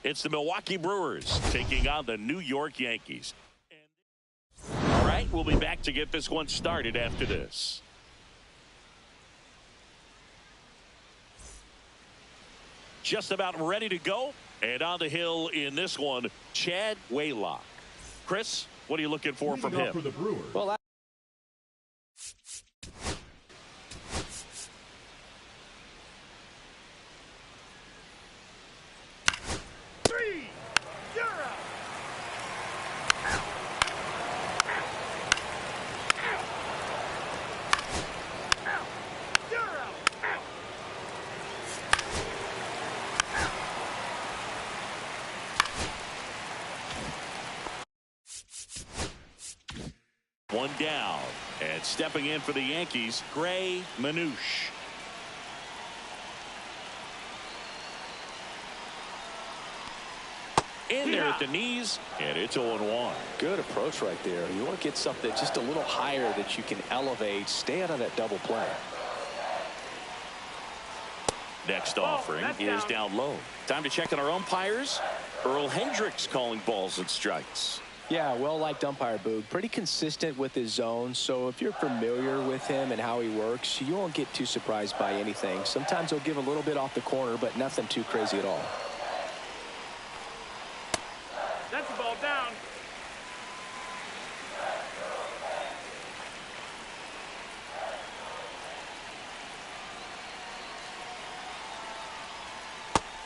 It's the Milwaukee Brewers taking on the New York Yankees. All right, we'll be back to get this one started after this. Just about ready to go. And on the hill in this one, Chad Waylock. Chris, what are you looking for from him? For the Brewers. Well, One down, and stepping in for the Yankees, Gray Manouche. In there at the knees, and it's 0-1. good approach right there. You want to get something just a little higher that you can elevate. Stay out of that double play. Next offering is down low. Time to check on our umpires. Earl Hendricks calling balls and strikes. Yeah, well-liked umpire, Boog. Pretty consistent with his zone, so if you're familiar with him and how he works, you won't get too surprised by anything. Sometimes he'll give a little bit off the corner, but nothing too crazy at all. That's the ball down.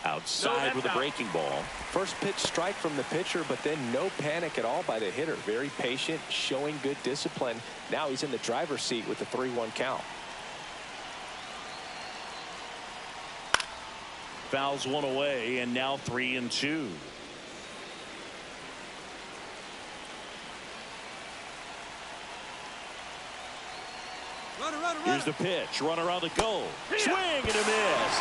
Outside with a breaking ball. First pitch strike from the pitcher, but then no panic at all by the hitter. Very patient, showing good discipline. Now he's in the driver's seat with the 3-1 count. Fouls one away, and now 3-2. Here's the pitch. Runner on the goal. Swing and a miss.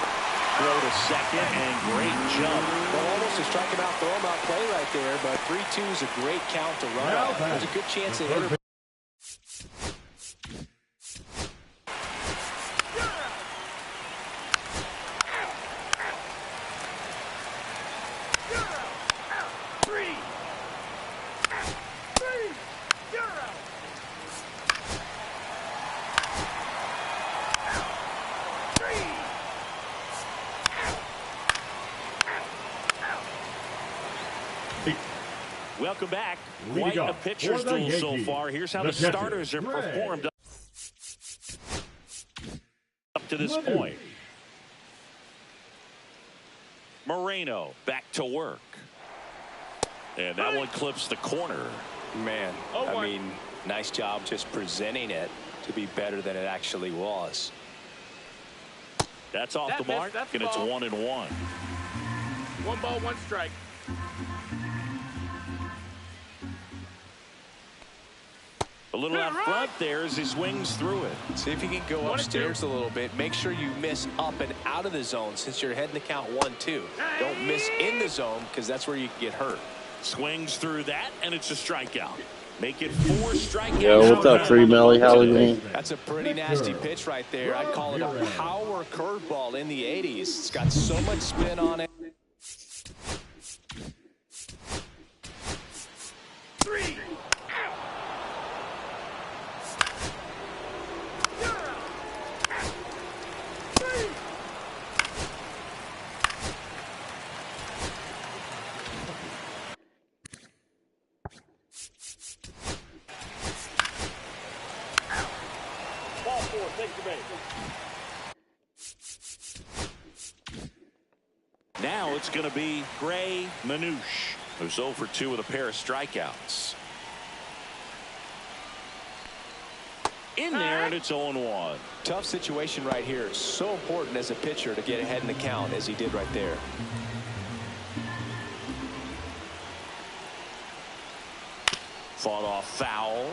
Throw to second, and great jump. Well, almost a strike him out, throw him out play right there, but 3-2 is a great count to run out. There's a good chance the hitter. Welcome back. Quite a pitcher's duel so far. Here's how the starters have performed up to this point. Moreno back to work. And that one clips the corner. Man, I mean, nice job just presenting it to be better than it actually was. That's off the mark, and it's 1-1. 1 ball, 1 strike. A little out front there as he swings through it. See if you can go upstairs a little bit. Make sure you miss up and out of the zone since you're heading to count 1-2. Don't miss in the zone because that's where you get hurt. Swings through that, and it's a strikeout. Make it 4 strikeouts. Yo, what's up, Free Melly? How are you? That's a pretty nasty pitch right there. I'd call it a power curveball in the 80s. It's got so much spin on it. Now it's going to be Gray Manouche, who's 0 for 2 with a pair of strikeouts. In there, and it's 0-1. Tough situation right here. So important as a pitcher to get ahead in the count as he did right there. Fought off foul.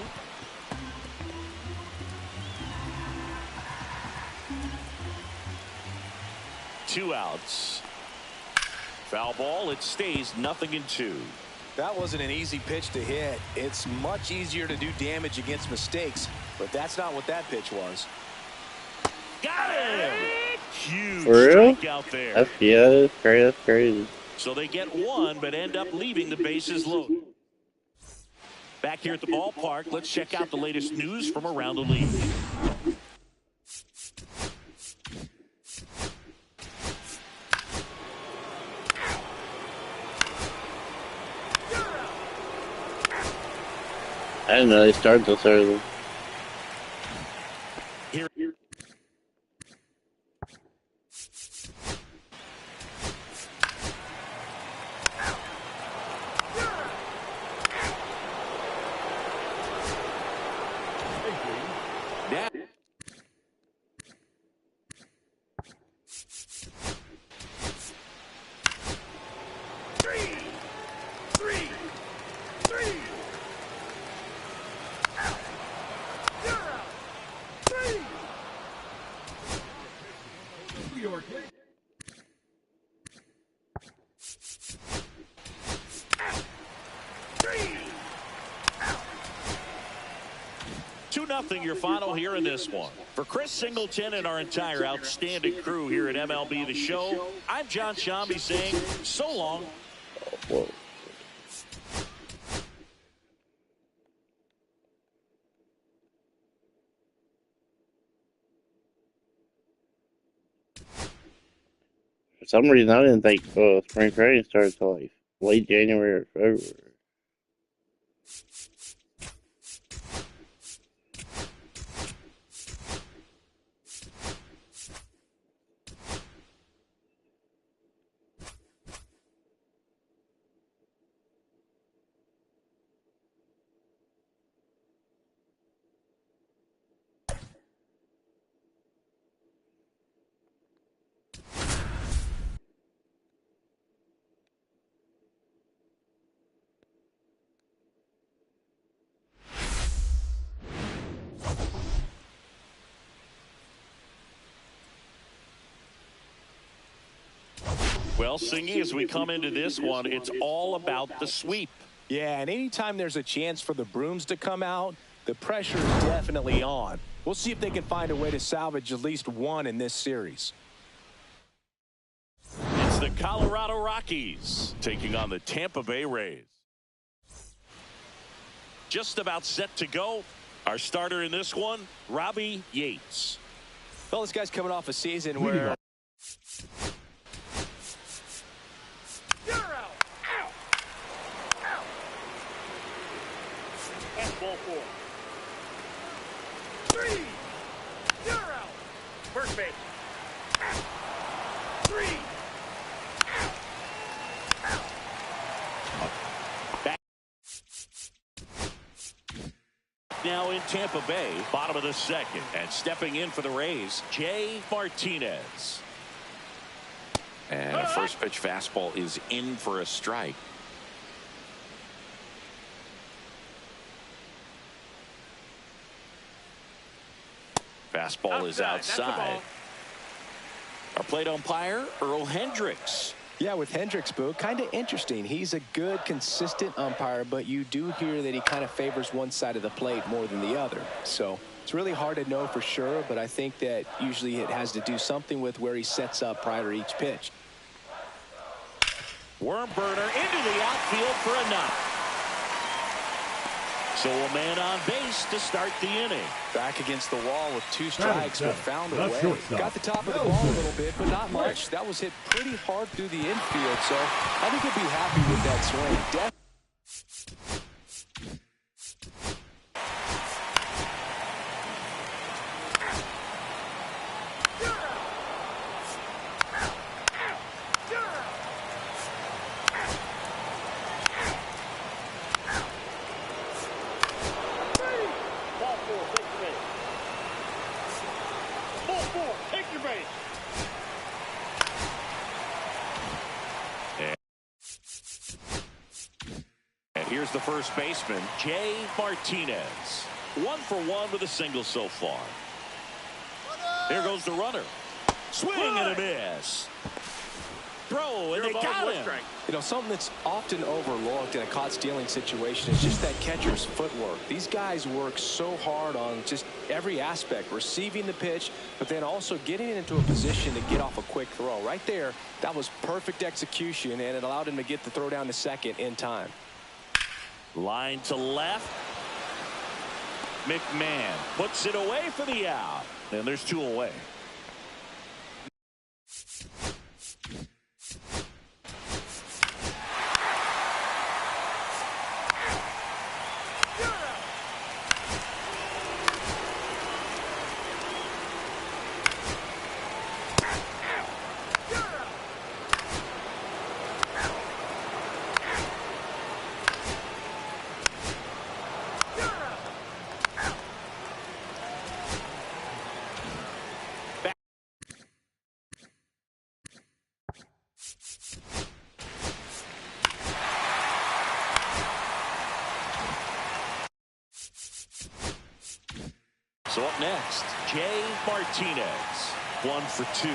Two outs. Foul ball. It stays 0-2. That wasn't an easy pitch to hit. It's much easier to do damage against mistakes, but that's not what that pitch was. Got him! Huge For real? strikeout there. That's crazy. That's crazy. So they get one, but end up leaving the bases loaded. Back here at the ballpark, let's check out the latest news from around the league. I didn't know they started this early. Here. Now. Nothing your final here in this one. For Chris Singleton and our entire outstanding crew here at MLB The Show, I'm John Shambi saying so long. Whoa. For some reason, I didn't think spring training started till like late January or February. Well, Singy, as we come into this one, it's all about the sweep. Yeah, and anytime there's a chance for the brooms to come out, the pressure is definitely on. We'll see if they can find a way to salvage at least one in this series. It's the Colorado Rockies taking on the Tampa Bay Rays. Just about set to go. Our starter in this one, Robbie Yates. Well, this guy's coming off a season where... Ball four. 3. You're out. First base. 3. Back now in Tampa Bay, bottom of the second, and stepping in for the Rays, Jay Martinez. And a first pitch fastball is in for a strike. Fastball is outside. Our plate umpire, Earl Hendricks. Yeah, with Hendricks, Boo, kind of interesting. He's a good, consistent umpire, but you do hear that he kind of favors one side of the plate more than the other. So it's really hard to know for sure, but I think that usually it has to do something with where he sets up prior to each pitch. Worm burner into the outfield for a knock. So a man on base to start the inning. Back against the wall with 2 strikes, but found a way. Got the top of the ball a little bit, but not much. That was hit pretty hard through the infield, so I think he'll be happy with that swing. Here's the first baseman, Jay Martinez. 1 for 1 with a single so far. Here goes the runner. Swing and a miss. throw, and they got him. You know, something that's often overlooked in a caught stealing situation is just that catcher's footwork. These guys work so hard on just every aspect, receiving the pitch, but then also getting into a position to get off a quick throw. Right there, that was perfect execution, and it allowed him to get the throw down to second in time. Line to left. McMahon puts it away for the out. And there's two away. So up next, Jay Martinez, 1 for 2.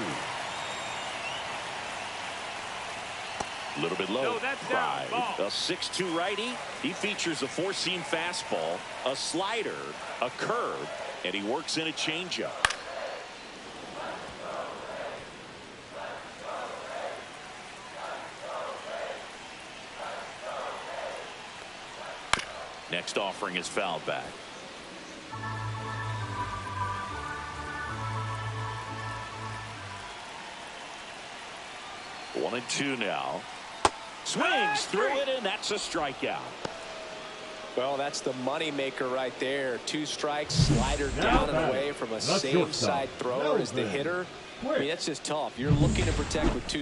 A little bit low. No, that's down. Ball. A 6'2" righty. He features a four-seam fastball, a slider, a curve, and he works in a changeup. Next offering is fouled back. One and two now. Swings through it, and that's a strikeout. Well, that's the money maker right there. 2 strikes, slider down and away from a same side thrower as the hitter. I mean, that's just tough. You're looking to protect with 2.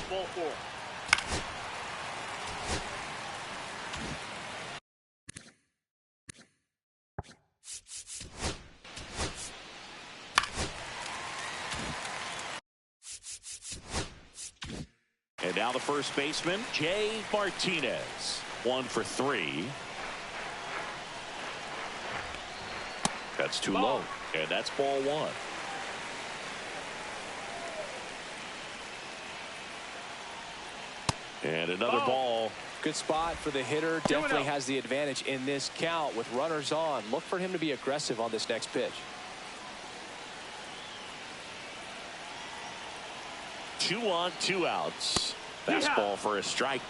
Ball 4. And now the first baseman, Jay Martinez, 1 for 3. That's too low, and that's ball 1. And another ball. Good spot for the hitter. Definitely has the advantage in this count with runners on. Look for him to be aggressive on this next pitch. 2 on, 2 outs. Fastball for a strike.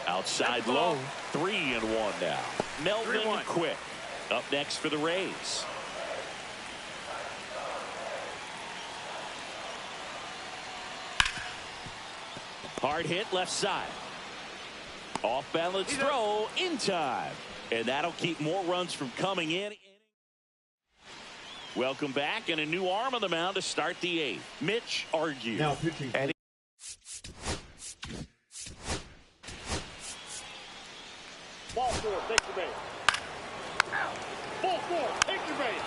Outside low. 3-1 now. Melvin Quick up next for the Rays. Hard hit left side. Off balance throw in time. And that'll keep more runs from coming in. Welcome back, and a new arm on the mound to start the 8th. Mitch Argue. Now pitching. Ball 4, take your base. Ball 4, take your base.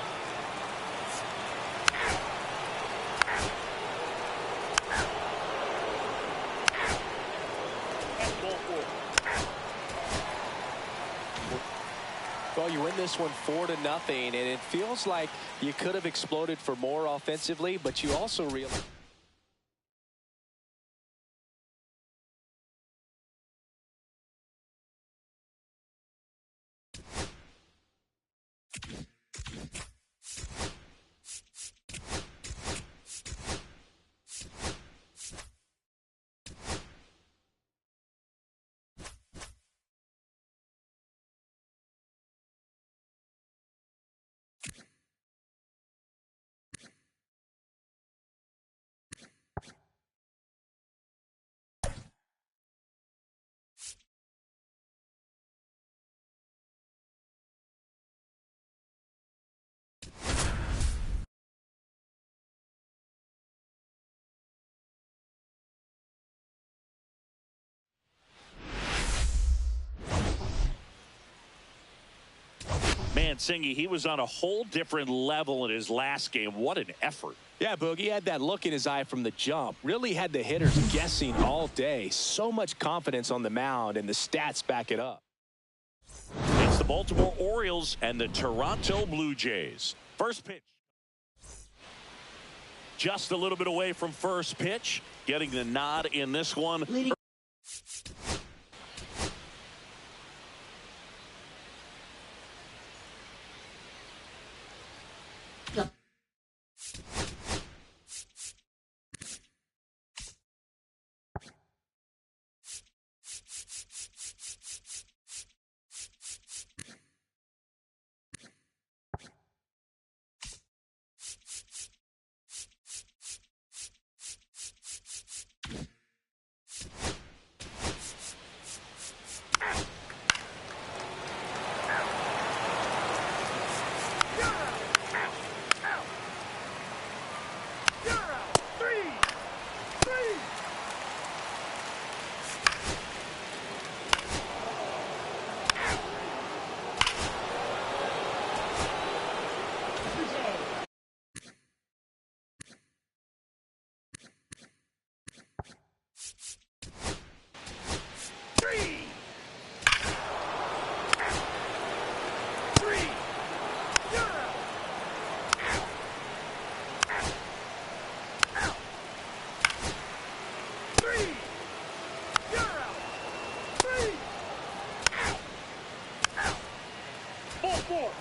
Well, you win this one 4-0, and it feels like you could have exploded for more offensively, but you also realize Man, Singy, he was on a whole different level in his last game. What an effort. Yeah, Boog, he had that look in his eye from the jump. Really had the hitters guessing all day. So much confidence on the mound, and the stats back it up. It's the Baltimore Orioles and the Toronto Blue Jays. First pitch. Just a little bit away from first pitch. Getting the nod in this one.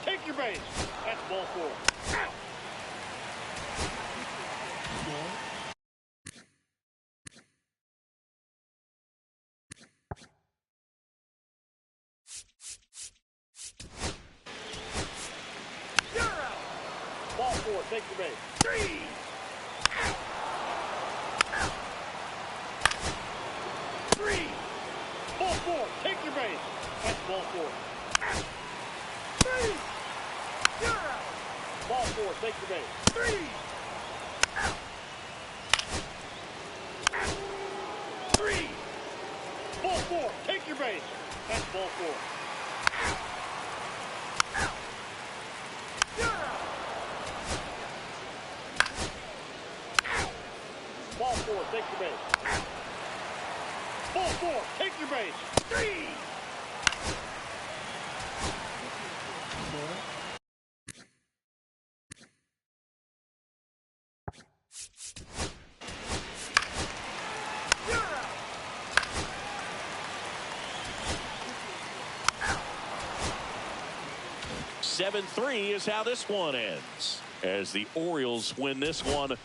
Take your base. That's ball 4. Out. 4. Take your base. 3. Out. Out. 3. Ball 4. Take your base. That's ball 4. Out. 3. You're out. Ball 4. Take your base. 3. Out. Out. 3. Ball 4. Take your base. That's ball 4. Out. Out. You're out. Ball 4, take your base. Ball 4, take your base. 3. You're out. 7-3 is how this one ends, as the Orioles win this one.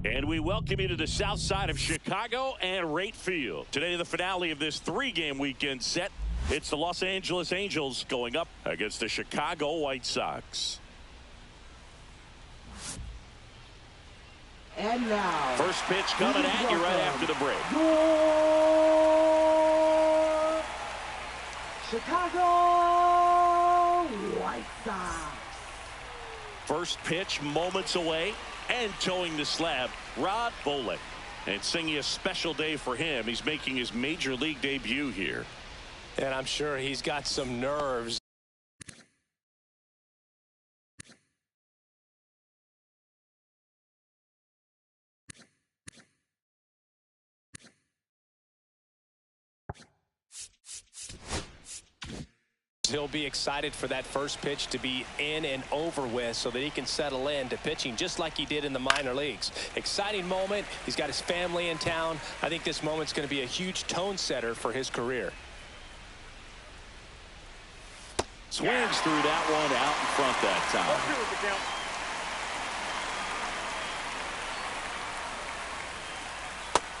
And we welcome you to the south side of Chicago and Rate Field. Today, the finale of this three-game weekend set. It's the Los Angeles Angels going up against the Chicago White Sox. And now, first pitch coming at you right after the break. Your Chicago White Sox. First pitch moments away. And towing the slab, Rod Bolek. And singing a special day for him. He's making his major league debut here. And I'm sure he's got some nerves. He'll be excited for that first pitch to be in and over with so that he can settle in to pitching just like he did in the minor leagues. Exciting moment. He's got his family in town. I think this moment's going to be a huge tone setter for his career. Swings through that one out in front that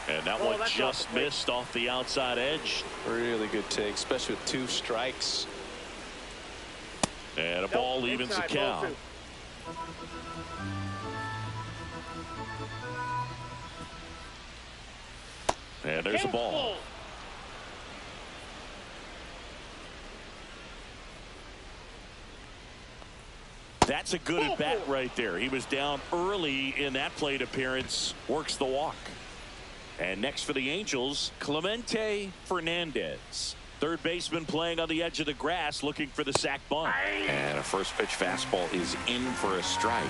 time. And that one just missed off the outside edge. Really good take, especially with 2 strikes. And a ball evens the count. And there's a ball. That's a good at bat right there. He was down early in that plate appearance. Works the walk. And next for the Angels, Clemente Fernandez. Third baseman playing on the edge of the grass looking for the sac bunt. And a first pitch fastball is in for a strike.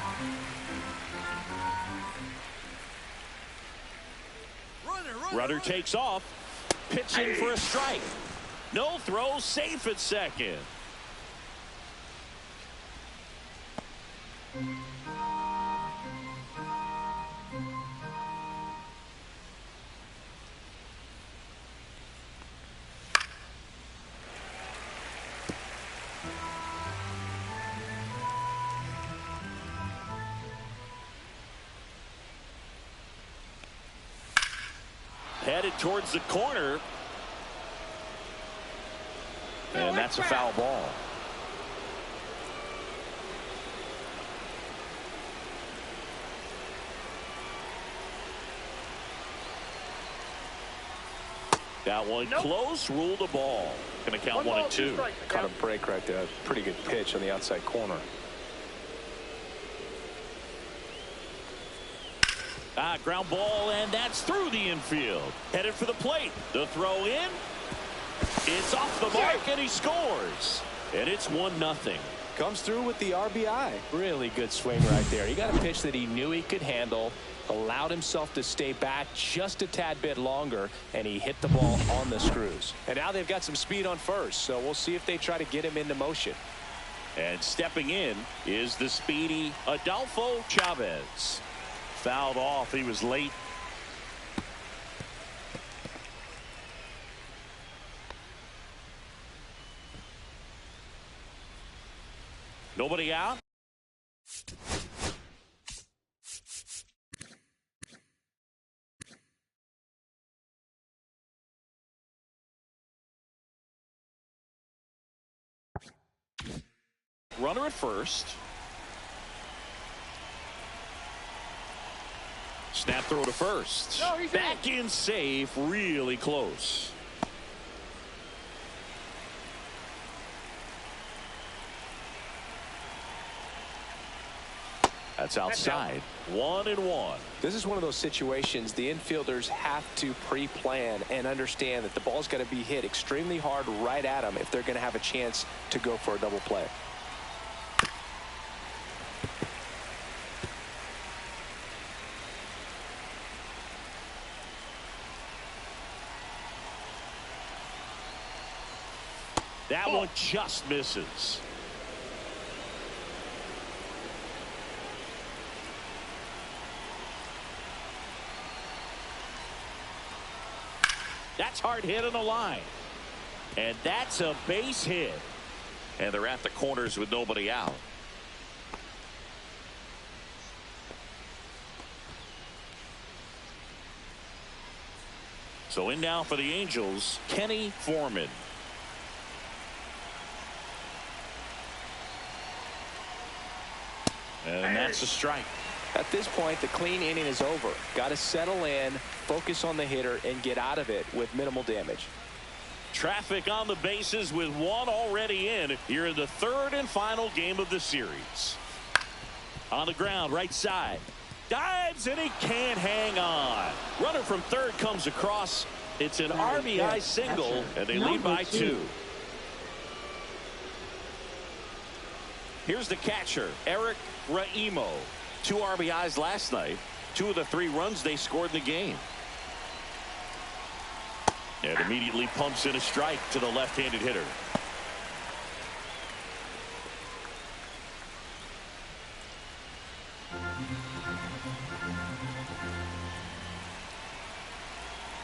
Runner takes off. Pitching for a strike. No throw, safe at second. Headed towards the corner. And that's a foul ball. That one close, ruled the ball. Going to count 1 and 2. Caught a break right there. Pretty good pitch on the outside corner. Ground ball, and that's through the infield. Headed for the plate. The throw in. It's off the mark, and he scores. And it's 1-0. Comes through with the RBI. Really good swing right there. He got a pitch that he knew he could handle, allowed himself to stay back just a tad bit longer, and he hit the ball on the screws. And now they've got some speed on first, so we'll see if they try to get him into motion. And stepping in is the speedy Adolfo Chavez. Fouled off. He was late. Nobody out. Runner at first. Snap throw to first. Back in safe, really close. That's outside. 1-1. This is one of those situations the infielders have to pre-plan and understand that the ball's got to be hit extremely hard right at them if they're going to have a chance to go for a double play. That one just misses. That's hard hit on the line. And that's a base hit. And they're at the corners with nobody out. So in now for the Angels, Kenny Foreman. And that's a strike. At this point, the clean inning is over. Got to settle in, focus on the hitter, and get out of it with minimal damage. Traffic on the bases with one already in here in the third and final game of the series. On the ground, right side. Dives, and he can't hang on. Runner from third comes across. It's an RBI single, and they lead by 2. Here's the catcher, Eric Raimo. 2 RBIs last night. 2 of the 3 runs they scored in the game. And immediately pumps in a strike to the left-handed hitter.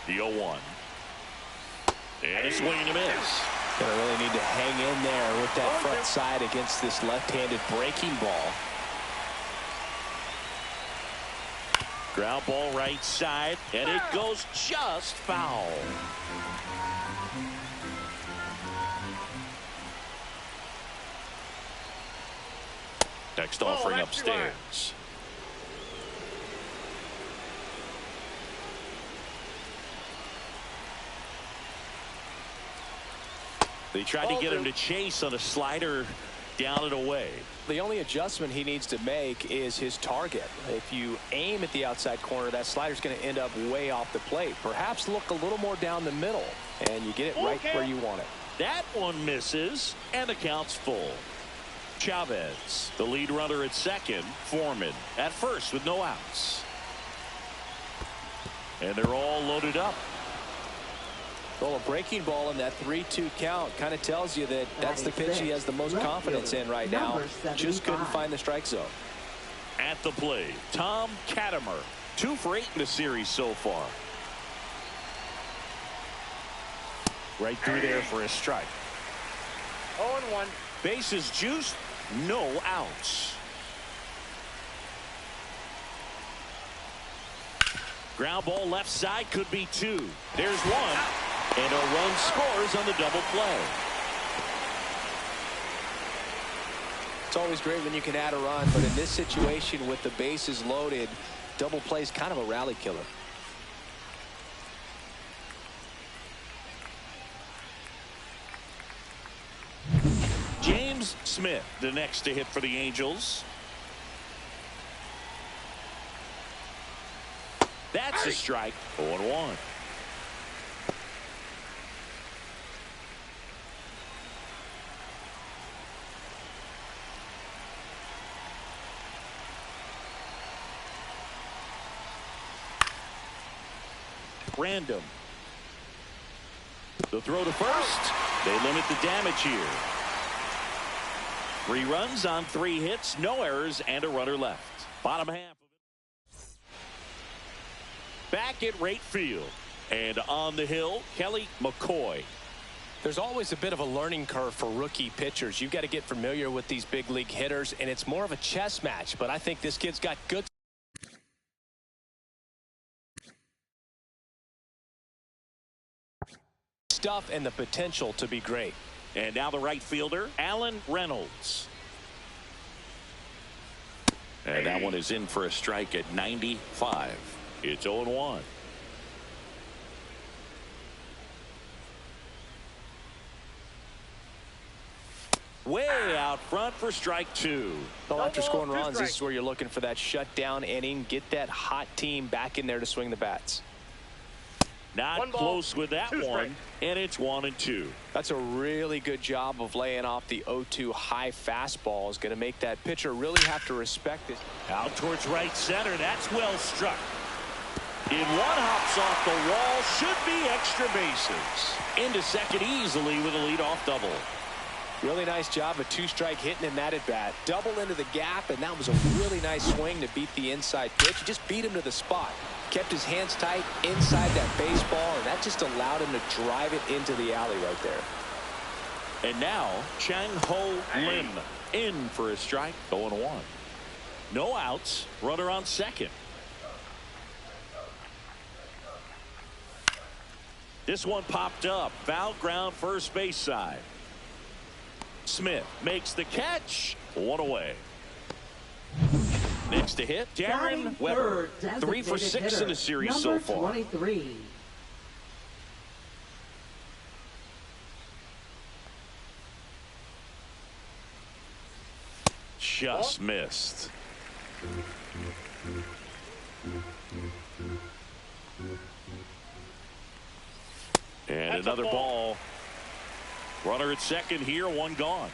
The 0-1. And a swing and a miss. Gonna really need to hang in there with that front side against this left-handed breaking ball. Ground ball right side, and it goes just foul. Next offering upstairs. They tried to get him to chase on a slider down and away. The only adjustment he needs to make is his target. If you aim at the outside corner, that slider's going to end up way off the plate. Perhaps look a little more down the middle, and you get it right where you want it. That one misses, and the count's full. Chavez, the lead runner at second. Foreman at first with no outs. And they're all loaded up. Well, a breaking ball in that 3-2 count kind of tells you that that's the pitch he has the most confidence in right now. Just couldn't find the strike zone. At the plate, Tom Katimer. 2 for 8 in the series so far. Right through there for a strike. 0-1. Bases juiced, no outs. Ground ball left side, could be 2. There's 1. And a run scores on the double play. It's always great when you can add a run, but in this situation with the bases loaded, double play is kind of a rally killer. James Smith, the next to hit for the Angels. That's a strike. 0-1. Random. The throw to first. They limit the damage here. 3 runs on 3 hits, no errors, and a runner left. Bottom half of it. Back at right field. And on the hill, Kelly McCoy. There's always a bit of a learning curve for rookie pitchers. You've got to get familiar with these big league hitters, and it's more of a chess match. But I think this kid's got good stuff and the potential to be great. And now the right fielder, Alan Reynolds. And that one is in for a strike at 95. It's 0-1. Way out front for strike 2. Well, after scoring runs, this is where you're looking for that shutdown inning. Get that hot team back in there to swing the bats. Not close with that one, and it's 1-2. That's a really good job of laying off the 0-2 high fastball. Is going to make that pitcher really have to respect it. Out towards right center. That's well struck. In 1 hops off the wall. Should be extra bases. Into second easily with a leadoff double. Really nice job of 2-strike hitting in that at bat. Double into the gap, and that was a really nice swing to beat the inside pitch. Just beat him to the spot. Kept his hands tight inside that baseball, and that just allowed him to drive it into the alley right there. And now Chang Ho Lim in for a strike. 0-1. No outs. Runner on second. This one popped up. Foul ground, first base side. Smith makes the catch. One away. Next to hit, Darren Weber. 3 for 6 in the series so far. 23. Just missed. And That's another ball. Runner at second here, one gone.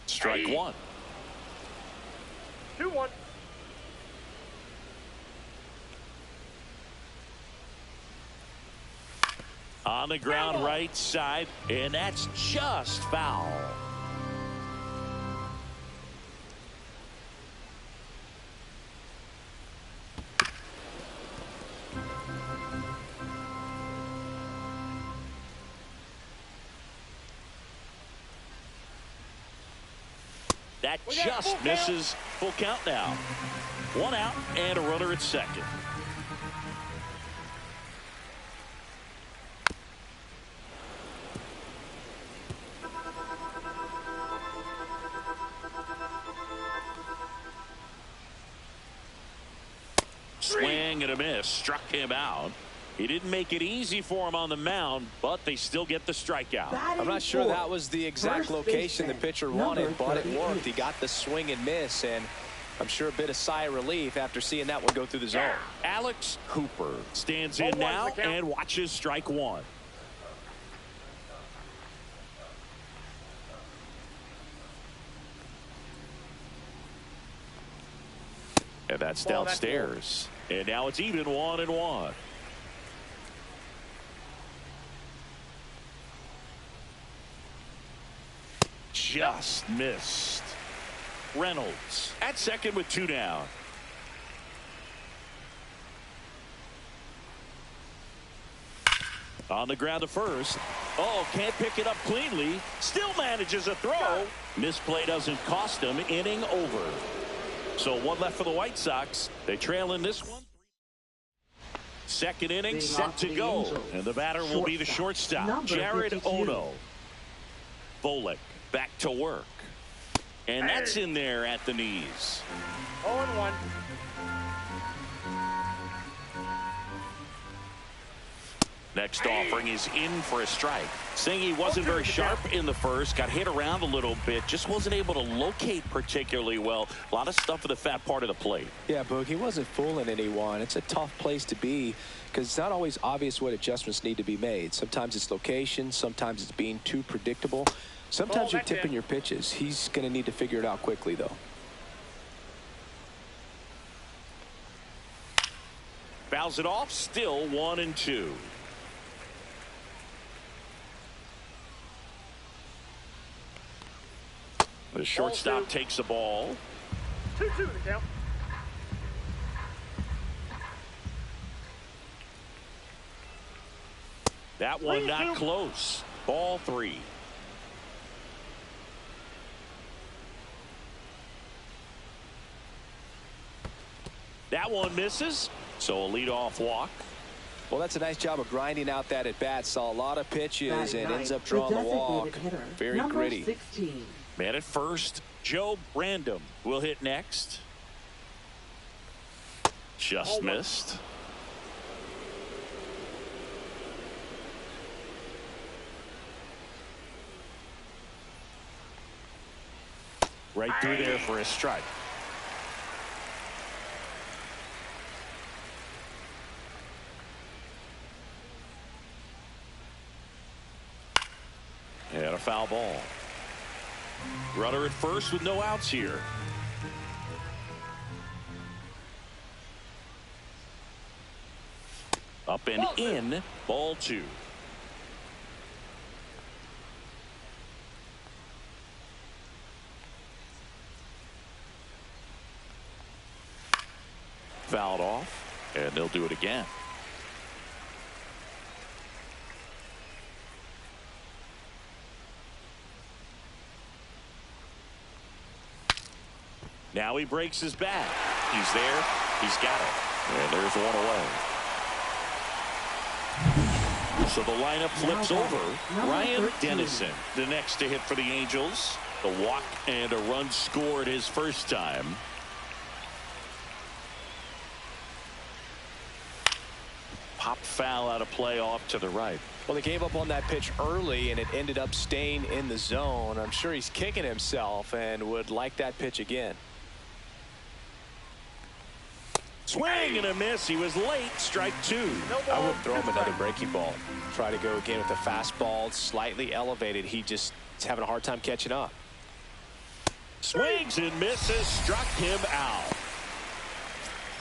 Strike one. 2-1. On the ground, right side, and that's just foul. That just misses. Full count now. 1 out and a runner at second. Swing and a miss. Struck him out. He didn't make it easy for him on the mound, but they still get the strikeout. I'm not sure that was the exact location the pitcher wanted, but it worked. He got the swing and miss, and I'm sure a bit of sigh of relief after seeing that one go through the zone. Alex Cooper stands in now and watches strike one. And that's downstairs. And now it's even 1-1. Just missed. Reynolds at second with 2 down. On the ground to first. Oh, can't pick it up cleanly. Still manages a throw. Misplay doesn't cost him. Inning over. So 1 left for the White Sox. They trail in this one. Second inning set to go. And the batter will be the shortstop, Jared Ono. Volek back to work. And that's in there at the knees. 0-1. Next offering is in for a strike. Saying he wasn't very sharp in the first, got hit around a little bit, just wasn't able to locate particularly well. A lot of stuff in the fat part of the plate. Yeah, Boog, he wasn't fooling anyone. It's a tough place to be because it's not always obvious what adjustments need to be made. Sometimes it's location, sometimes it's being too predictable. Sometimes you're tipping your pitches. He's going to need to figure it out quickly, though. Fouls it off, still 1-2. The shortstop takes the ball. 2-2 the count. That one not close. Ball 3. That one misses. So a leadoff walk. Well, that's a nice job of grinding out that at bat. Saw a lot of pitches and ends up drawing the walk. Very gritty. 16. Man at first, Joe Brandom will hit next. Just missed. Right through there for a strike. And a foul ball. Runner at first with no outs here. Up and in. Ball 2. Fouled off, and they'll do it again. Now he breaks his bat. He's there. He's got it. And there's one away. So the lineup flips over. Ryan Dennison, the next to hit for the Angels. The walk and a run scored his first time. Pop foul out of play off to the right. Well, they gave up on that pitch early, and it ended up staying in the zone. I'm sure he's kicking himself and would like that pitch again. Swing and a miss. He was late. Strike two. I would throw him another breaking ball. Try to go again with the fastball. Slightly elevated. He just is having a hard time catching up. Swings and misses. Struck him out.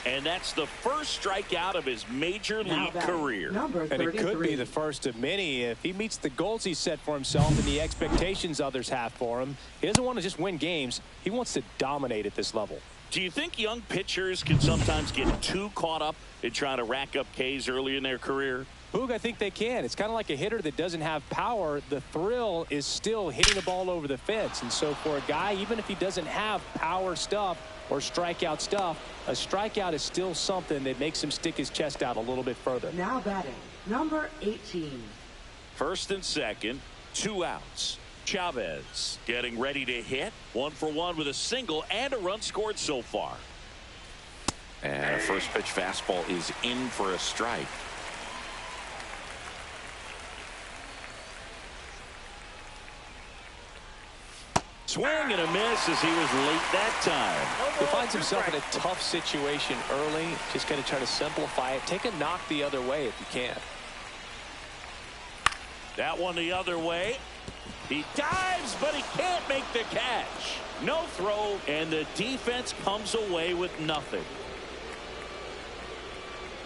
And that's the first strikeout of his major league career. And it could be the first of many if he meets the goals he set for himself and the expectations others have for him. He doesn't want to just win games. He wants to dominate at this level. Do you think young pitchers can sometimes get too caught up in trying to rack up Ks early in their career? Boog, I think they can. It's kind of like a hitter that doesn't have power. The thrill is still hitting the ball over the fence. And so for a guy, even if he doesn't have power stuff or strikeout stuff, a strikeout is still something that makes him stick his chest out a little bit further. Now batting, number 18. First and second, 2 outs. Chavez getting ready to hit. 1 for 1 with a single and a run scored so far. And a first pitch fastball is in for a strike. Swing and a miss as he was late that time. He finds himself in a tough situation early. Just going to try to simplify it. Take a knock the other way if you can. That one the other way. He dives, but he can't make the catch. No throw, and the defense comes away with nothing.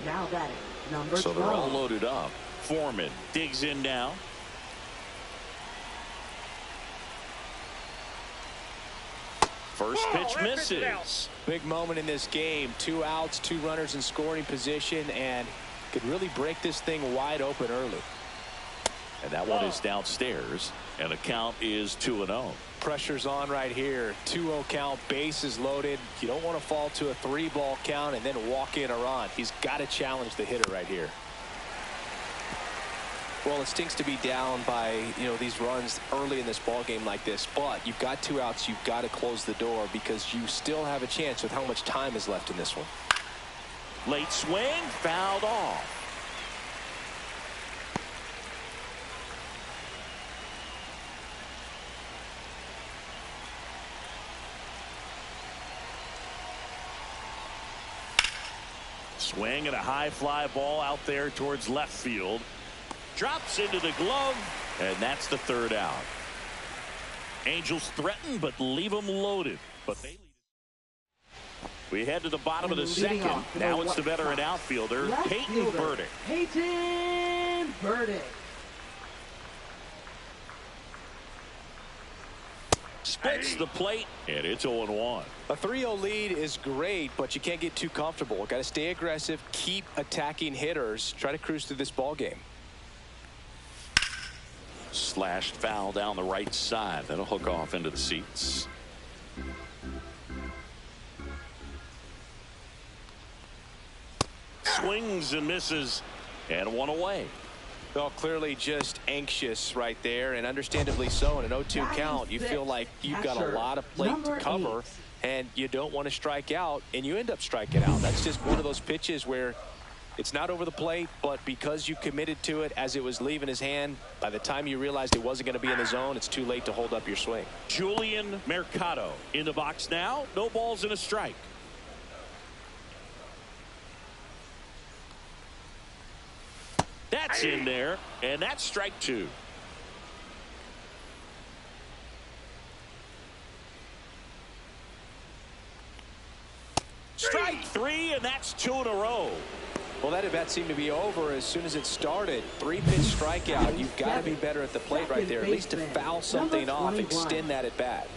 Now batting, number 12. So they're all loaded up. Foreman digs in now. First pitch misses. Big moment in this game. 2 outs, 2 runners in scoring position, and could really break this thing wide open early. And that one is downstairs, and the count is 2-0. Pressure's on right here. 2-0 count, bases loaded. You don't want to fall to a 3-ball count and then walk in a run. He's got to challenge the hitter right here. Well, it stinks to be down by, these runs early in this ball game like this, but you've got 2 outs. You've got to close the door because you still have a chance with how much time is left in this one. Late swing, fouled off. Swing and a high fly ball out there towards left field. Drops into the glove, and that's the 3rd out. Angels threaten, but leave them loaded. But they lead. We head to the bottom of the second. Now it's the veteran outfielder, Peyton Burdick. Peyton Burdick. Spits the plate, and it's 0-1. A 3-0 lead is great, but you can't get too comfortable. Got to stay aggressive, keep attacking hitters, try to cruise through this ball game. Slashed foul down the right side. That'll hook off into the seats. Swings and misses, and 1 away. Well, clearly just anxious right there, and understandably so. In an 0-2 count, you feel like you've got a lot of plate to cover, and you don't want to strike out, and you end up striking out. That's just one of those pitches where it's not over the plate, but because you committed to it as it was leaving his hand, by the time you realized it wasn't going to be in the zone, it's too late to hold up your swing. Julian Mercado in the box now. No balls and a strike. That's in there, and that's strike 2. Strike 3, and that's 2 in a row. Well, that at-bat seemed to be over as soon as it started. 3-pitch strikeout. You've got to be better at the plate right there, at least to foul something off, extend that at-bat.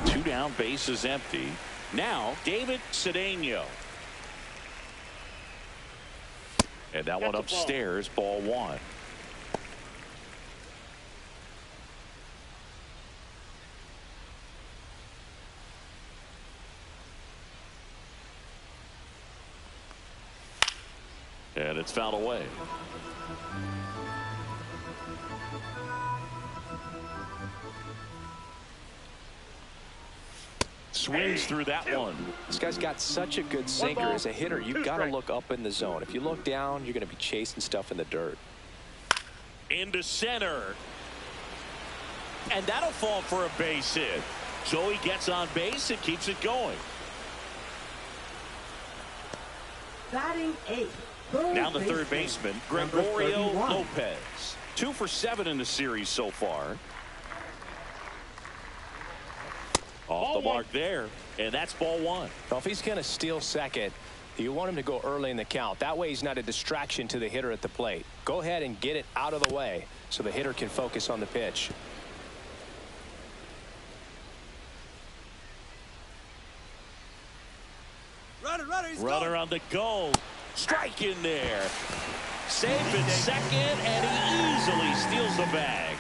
2 down, bases empty. Now, David Cedeno. And that one upstairs, ball 1. And it's fouled away. Swings through that one. This guy's got such a good sinker. As a hitter, you've got to look up in the zone. If you look down, you're going to be chasing stuff in the dirt. Into center. And that'll fall for a base hit. So he gets on base and keeps it going. Batting 8. Now the third baseman, Gregorio Lopez. 2 for 7 in the series so far. Off the mark there, and that's ball 1. Well, if he's going to steal second, you want him to go early in the count. That way he's not a distraction to the hitter at the plate. Go ahead and get it out of the way so the hitter can focus on the pitch. Runner on the go. Strike in there. Safe in second, and he easily steals the bag.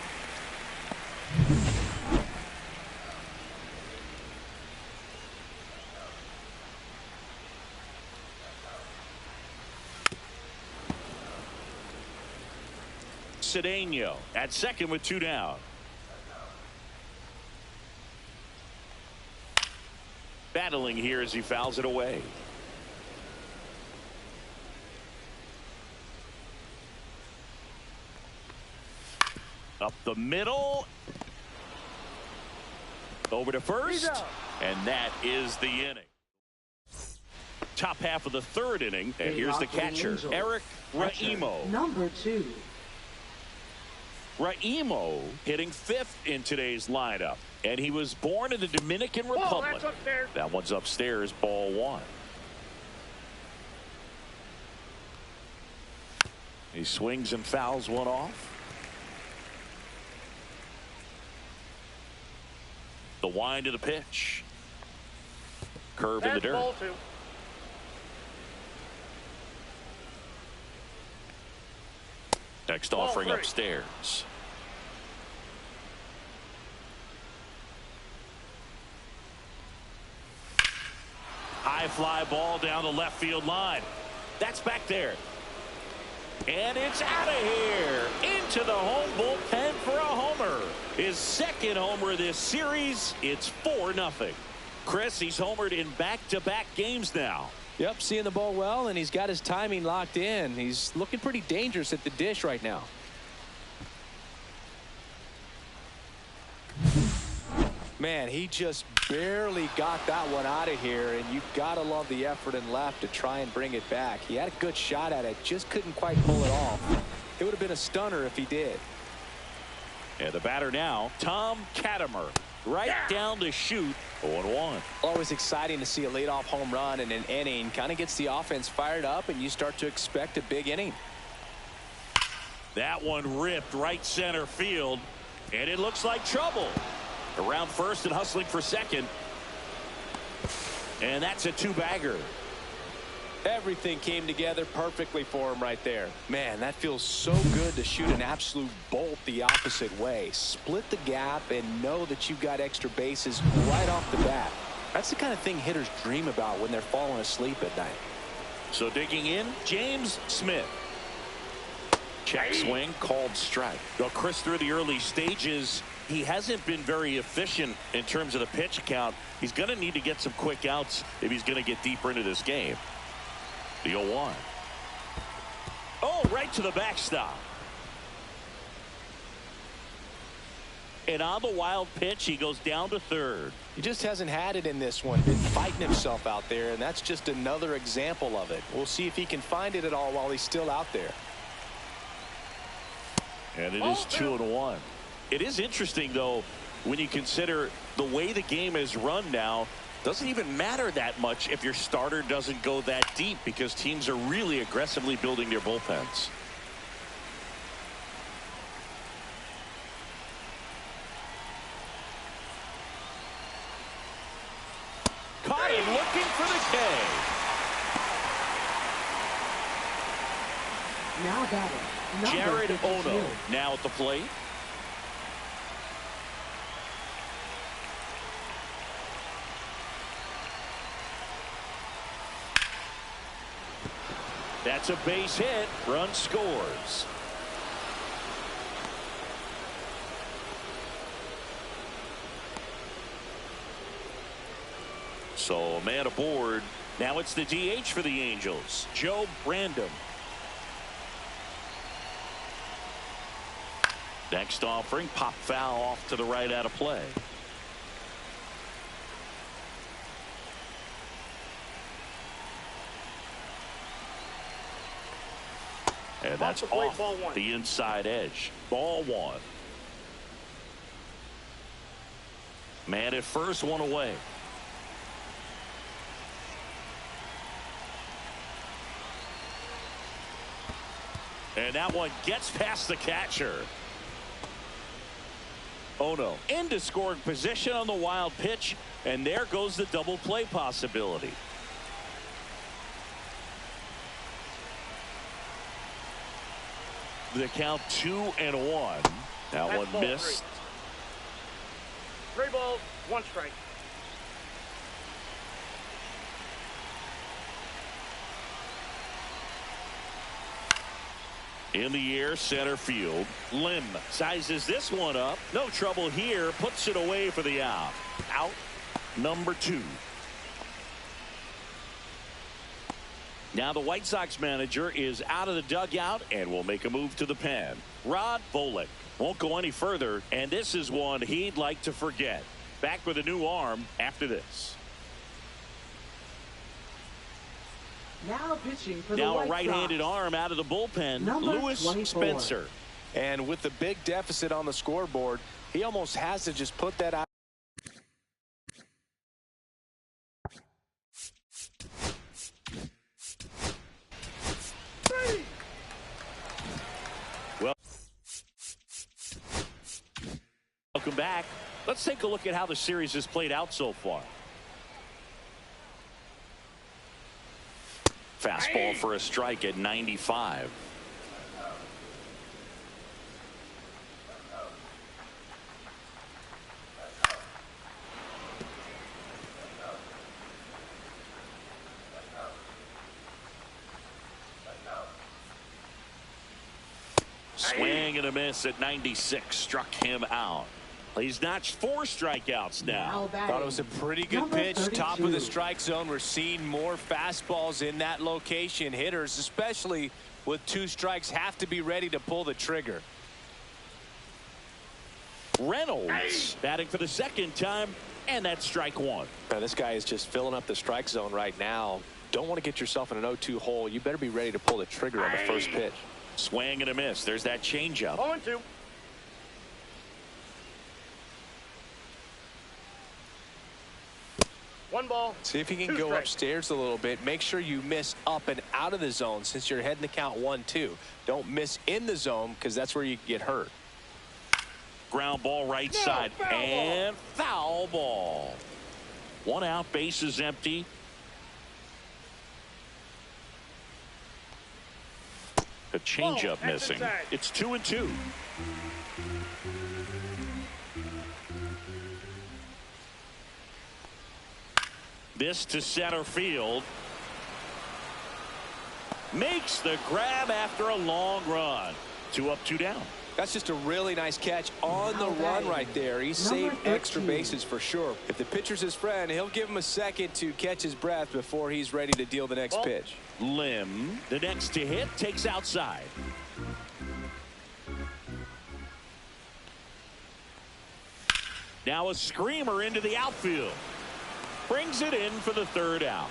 Cedeno at second with 2 down. Battling here as he fouls it away. Up the middle. Over to first. And that is the inning. Top half of the third inning. And here's the catcher, Eric Raimo. Number 2. Raimo hitting 5th in today's lineup. And he was born in the Dominican Republic. That one's upstairs, ball 1. He swings and fouls one off. The wind of the pitch. Curve in the dirt. Next offering upstairs. High fly ball down the left field line. That's back there. And it's out of here. Into the home bullpen for a homer. His second homer this series. It's 4-0. Chris, he's homered in back-to-back games now. Yep, seeing the ball well, and he's got his timing locked in. He's looking pretty dangerous at the dish right now. Man, he just barely got that one out of here, and you've got to love the effort in left to try and bring it back. He had a good shot at it, just couldn't quite pull it off. It would have been a stunner if he did. And the batter now, Tom Katimer, right down the chute, 0-1. Always exciting to see a leadoff home run in an inning. Kind of gets the offense fired up, and you start to expect a big inning. That one ripped right center field, and it looks like trouble. Around first and hustling for second. And that's a 2-bagger. Everything came together perfectly for him right there. Man, that feels so good to shoot an absolute bolt the opposite way. Split the gap and know that you've got extra bases right off the bat. That's the kind of thing hitters dream about when they're falling asleep at night. So digging in, James Smith. Check swing, called strike. Well, Chris, through the early stages, he hasn't been very efficient in terms of the pitch count. He's going to need to get some quick outs if he's going to get deeper into this game. The 0-1. Oh, right to the backstop. And on the wild pitch, he goes down to third. He just hasn't had it in this one. Been fighting himself out there, and that's just another example of it. We'll see if he can find it at all while he's still out there. And it is 2-1. It is interesting, though, when you consider the way the game is run now. Doesn't even matter that much if your starter doesn't go that deep, because teams are really aggressively building their bullpens. Caught him looking for the K. Now batting. Jared 52. Ono now at the plate. That's a base hit. Run scores. So a man aboard. Now it's the DH for the Angels, Joe Brandon. Next offering, pop foul off to the right out of play. And that's off the inside edge. Ball one. Man at first, one away. And that one gets past the catcher. Oh no. Into scoring position on the wild pitch. And there goes the double play possibility. The count 2-1. That one missed. 3 balls, 1 strike. In the air, center field. Lim sizes this one up. No trouble here. Puts it away for the out. Out number 2. Now the White Sox manager is out of the dugout and will make a move to the pen. Rod Volek won't go any further, and this is one he'd like to forget. Back with a new arm after this. Now pitching for the Now White a right-handed Sox. arm out of the bullpen, Number Lewis 24. Spencer. And with the big deficit on the scoreboard, he almost has to just put that out. Welcome back. Let's take a look at how the series has played out so far. Fastball for a strike at 95. Swing and a miss at 96. Struck him out. He's notched 4 strikeouts now. Thought it was a pretty good pitch. Top of the strike zone. We're seeing more fastballs in that location. Hitters, especially with 2 strikes, have to be ready to pull the trigger. Reynolds batting for the second time, and that's strike 1. Now, this guy is just filling up the strike zone right now. Don't want to get yourself in an 0-2 hole. You better be ready to pull the trigger on the first pitch. Swing and a miss. There's that changeup. 0-2. One ball. See if you can 2 go strikes. upstairs a little bit. Make sure you miss up and out of the zone since you're heading to count 1-2. Don't miss in the zone because that's where you get hurt. Ground ball right side and foul ball. 1 out, bases empty. A changeup missing. It's 2-2. This to center field. Makes the grab after a long run. 2 up, 2 down. That's just a really nice catch on the run right there. He saved extra bases for sure. If the pitcher's his friend, he'll give him a second to catch his breath before he's ready to deal the next pitch. Lim, the next to hit, takes outside. Now a screamer into the outfield. Brings it in for the 3rd out.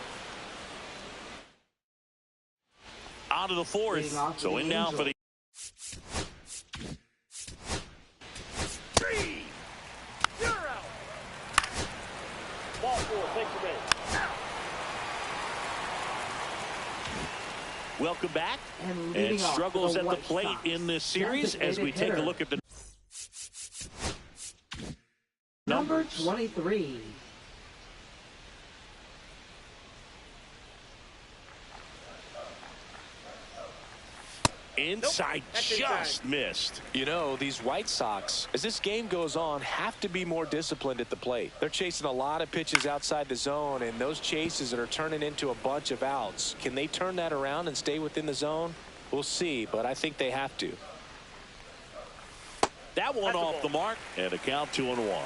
On to the 4th. So in now for the 3. You're out. Ball 4. Take your base. welcome back. And struggles at the plate in this series as we take a look at the number 23. Inside, just missed. You know, these White Sox, as this game goes on, have to be more disciplined at the plate. They're chasing a lot of pitches outside the zone, and those chases that are turning into a bunch of outs. Can they turn that around and stay within the zone? We'll see, but I think they have to. That one off the mark, and a count 2-1.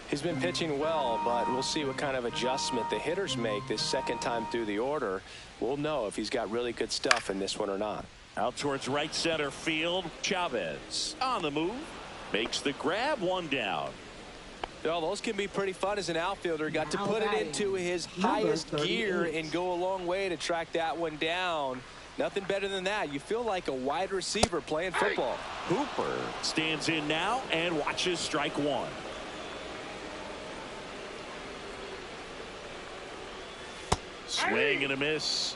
He's been pitching well, but we'll see what kind of adjustment the hitters make this second time through the order. We'll know if he's got really good stuff in this one or not. Out towards right center field. Chavez on the move. Makes the grab, one down. Well, those can be pretty fun as an outfielder. Got to put it into his highest gear and go a long way to track that one down. Nothing better than that. You feel like a wide receiver playing football. Hooper stands in now and watches strike one. Swing and a miss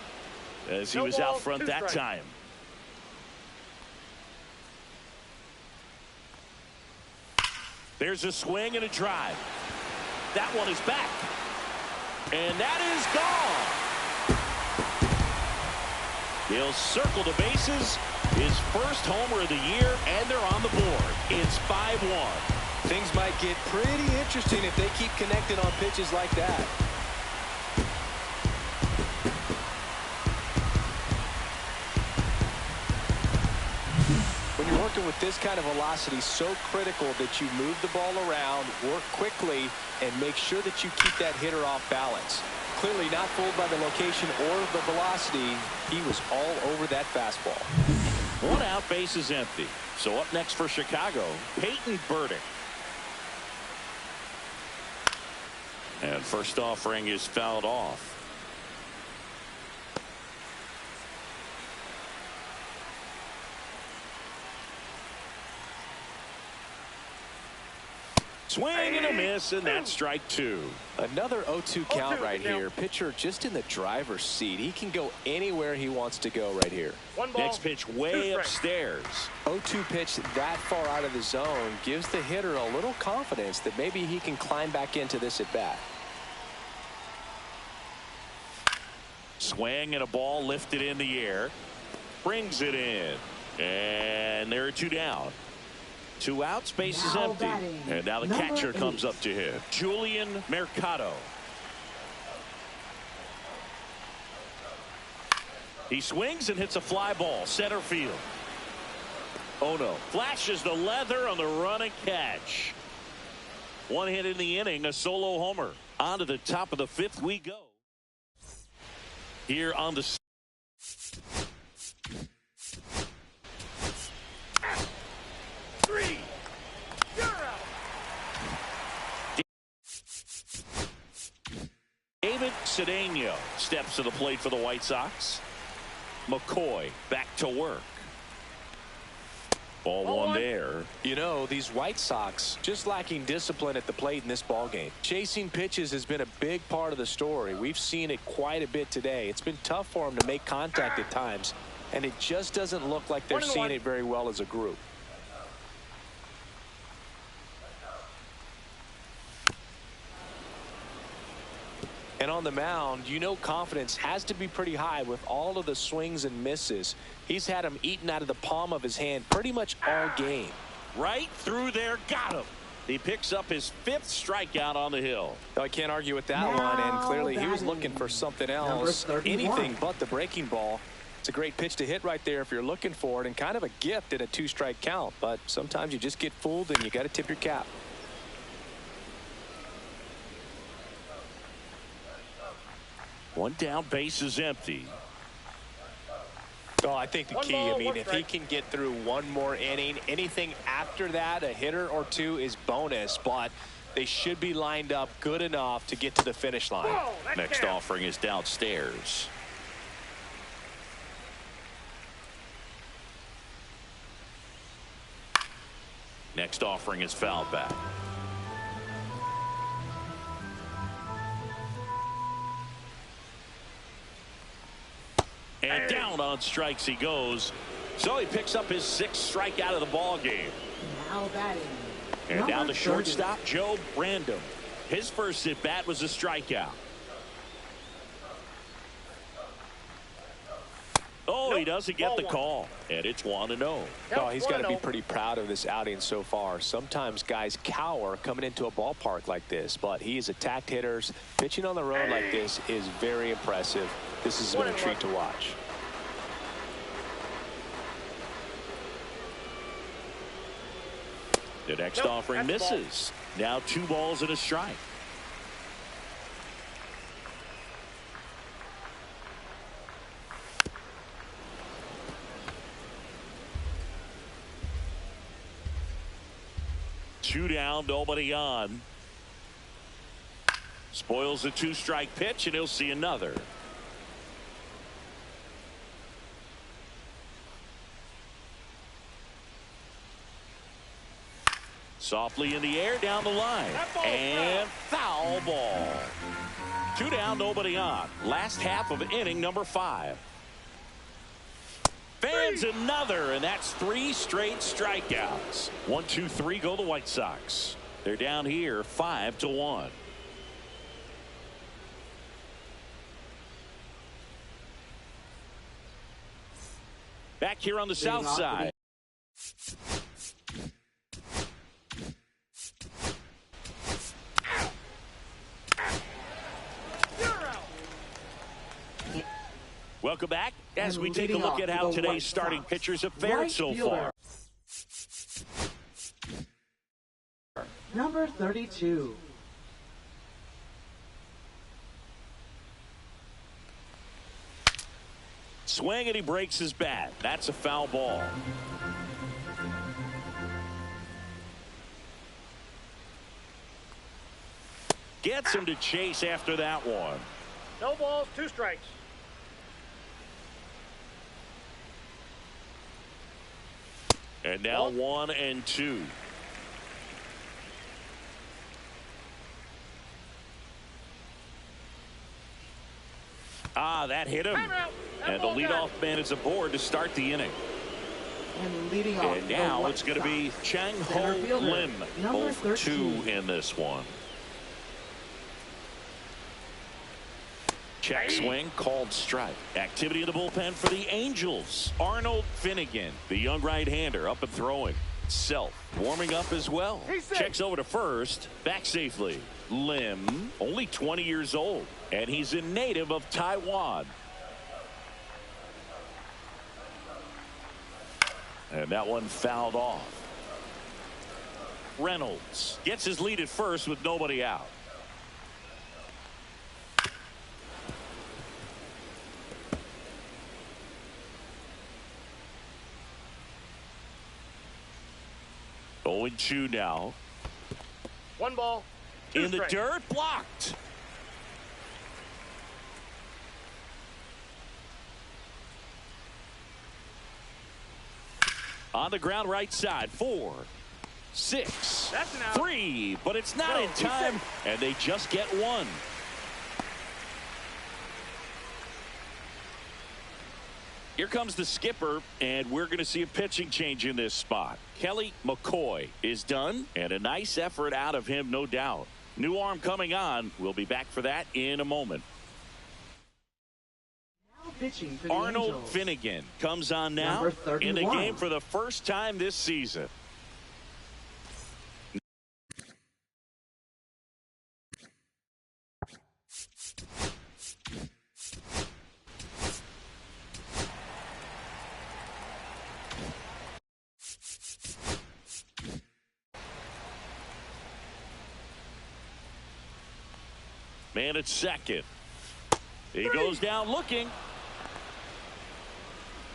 as he was out front that time. There's a swing and a drive. That one is back. And that is gone. He'll circle the bases. His first homer of the year, and they're on the board. It's 5-1. Things might get pretty interesting if they keep connecting on pitches like that. When you're working with this kind of velocity, so critical that you move the ball around, work quickly, and make sure that you keep that hitter off balance. Clearly not fooled by the location or the velocity. He was all over that fastball. One out, base is empty. So up next for Chicago, Peyton Burdick. And first offering is fouled off. Swing and a miss, and that's strike two. Another 0-2 count right here. Pitcher just in the driver's seat. He can go anywhere he wants to go right here. Next pitch way upstairs. 0-2 pitch that far out of the zone gives the hitter a little confidence that maybe he can climb back into this at bat. Swing and a ball lifted in the air. Brings it in. And there are two down. 2 outs, base is empty. And now the catcher comes up to him. Julian Mercado. He swings and hits a fly ball. Center field. Oh no. Flashes the leather on the run and catch. One hit in the inning, a solo homer. On to the top of the 5th we go. Here on the 3. You're out. David Cedeno steps to the plate for the White Sox. McCoy back to work. Ball one there. You know, these White Sox just lacking discipline at the plate in this ball game. Chasing pitches has been a big part of the story. We've seen it quite a bit today. It's been tough for them to make contact at times, and it just doesn't look like they're seeing it very well as a group. And on the mound, you know, confidence has to be pretty high with all of the swings and misses. He's had them eaten out of the palm of his hand pretty much all game. Right through there, got him. He picks up his 5th strikeout on the hill. I can't argue with that one, and clearly he was looking for something else, anything but the breaking ball. It's a great pitch to hit right there if you're looking for it, and kind of a gift in a 2-strike count. But sometimes you just get fooled and you got to tip your cap. One down, base is empty. Oh, I think the key, I mean, if he can get through one more inning, anything after that, a hitter or two is bonus, but they should be lined up good enough to get to the finish line. Next offering is downstairs. Next offering is fouled back. And down on strikes he goes. So he picks up his 6th strikeout of the ball game. Now batting, And Number down the 30. shortstop, Joe Random. His first at bat was a strikeout. Oh, he doesn't get the call. And it's 1-0. Oh, he's got to be pretty proud of this outing so far. Sometimes guys cower coming into a ballpark like this, but he's attacked hitters. Pitching on the road like this is very impressive. This has been a treat to watch. The next offering misses. Now 2 balls and a strike. Two down, nobody on. Spoils the 2-strike pitch, and he'll see another. Softly in the air, down the line. And foul ball. 2 down, nobody on. Last half of inning number 5. Fans another, and that's 3 straight strikeouts. 1, 2, 3 go the White Sox. They're down here 5-1. Back here on the south side. Welcome back as we take a look at how today's starting pitchers have fared so far. Number 32. Swing, and he breaks his bat. That's a foul ball. Gets him to chase after that one. No balls, 2 strikes. And now 1 and 2. That hit him. And the leadoff man is aboard to start the inning. And leading off. And now it's going to be Chang Ho Lim. Both 2 in this one. Check swing, called strike. Activity in the bullpen for the Angels. Arnold Finnegan, the young right-hander, up and throwing. Self warming up as well. Checks over to first. Back safely. Lim, only 20 years old, and he's a native of Taiwan. And that one fouled off. Reynolds gets his lead at first with nobody out. Going 2 now. 1 ball. 2 in the strikes. dirt, blocked. On the ground, right side. 4, 6, That's an out. 3, but it's not No, in time, and they just get 1. Here comes the skipper, and we're going to see a pitching change in this spot. Kelly McCoy is done, and a nice effort out of him, no doubt. New arm coming on. We'll be back for that in a moment. Now pitching for the Arnold Angels. Finnegan comes on now Number in the 31. game for the first time this season. Man at second. He goes down looking.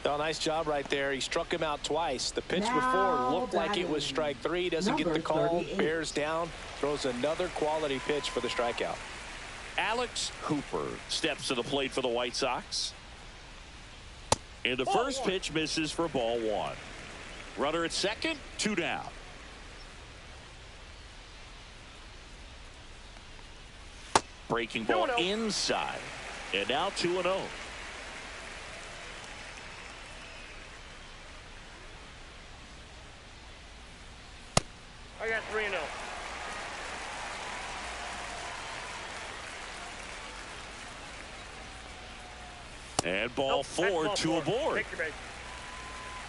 Oh, nice job right there. He struck him out twice. The pitch Now before looked like it was batting. strike 3. Doesn't get Number the call. 38. Bears down. Throws another quality pitch for the strikeout. Alex Hooper steps to the plate for the White Sox. And the Ball first 1. pitch misses for ball 1. Runner at second, 2 down. Breaking ball 2-0. inside. And now 2-0. I got 3-0. And ball four, ball 2 four. aboard. Take your base.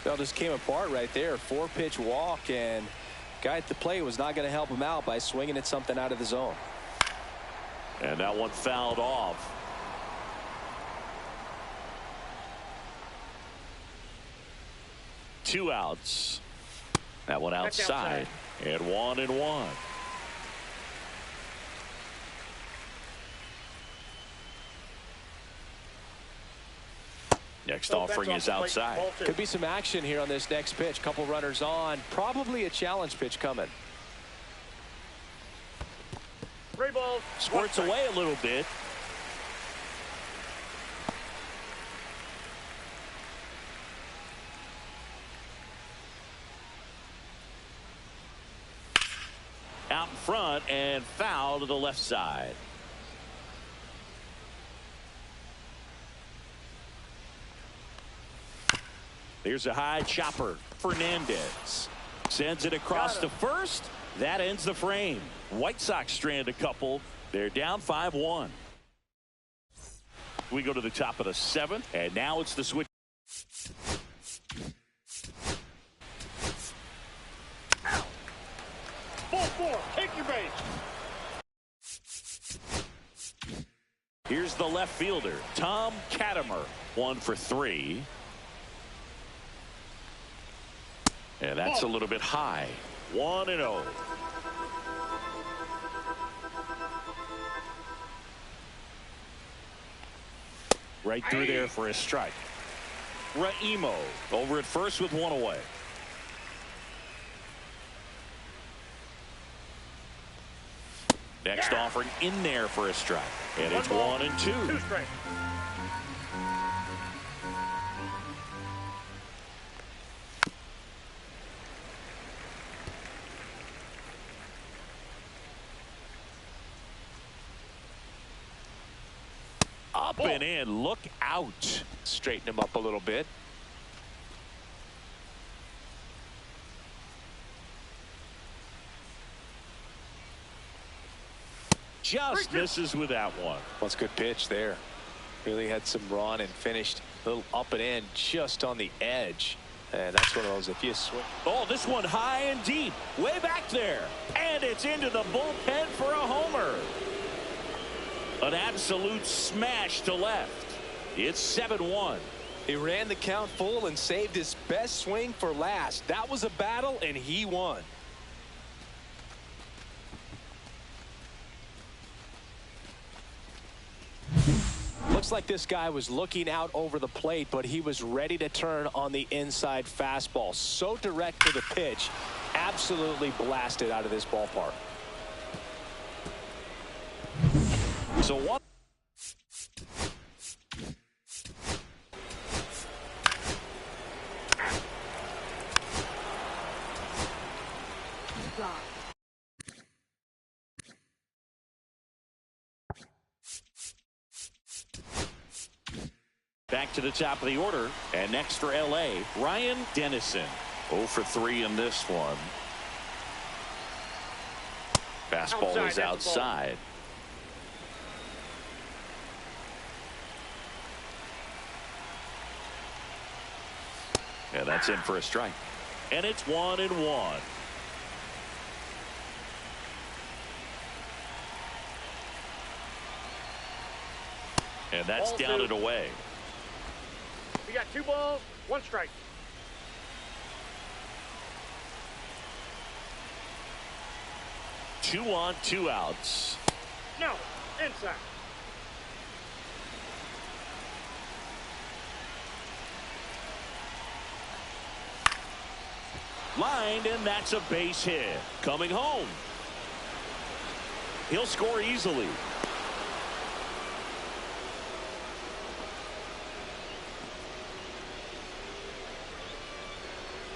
Well, just came apart right there. 4-pitch walk, and guy at the plate was not going to help him out by swinging at something out of the zone. And that one fouled off. Two outs. That one outside. And 1-1. Next offering is outside. Could be some action here on this next pitch. Couple runners on. Probably a challenge pitch coming. 3 balls. Squirts away a little bit. Out in front and foul to the left side. Here's a high chopper. Fernandez sends it across to first. That ends the frame. White Sox strand a couple. They're down 5-1. We go to the top of the 7th, and now it's the switch. Ball 4. Take your base. Here's the left fielder, Tom Katimer. 1 for 3. And that's a little bit high. 1-0. Right through there for a strike. Raimo over at first with 1 away. Next offering in there for a strike. And it's 1-2. 2 strikes. Up and in. Look out. Straighten him up a little bit. Just misses with that one. Well, it's a good pitch there. Really had some run and finished a little up and in just on the edge. And that's one of those, if you swing. Oh, this one high and deep. Way back there. And it's into the bullpen for a homer. An absolute smash to left. It's 7-1. He ran the count full and saved his best swing for last. That was a battle, and he won. Looks like this guy was looking out over the plate, but he was ready to turn on the inside fastball. So direct to the pitch. Absolutely blasted out of this ballpark. So one. Back to the top of the order, and next for LA, Ryan Dennison. 0 for 3 in this one. Fastball is outside. And that's in for a strike. And it's 1-1. And that's Ball down 2. and away. We got 2 balls, 1 strike. Two on, 2 outs. No, inside. Lined, and that's a base hit. Coming home. He'll score easily.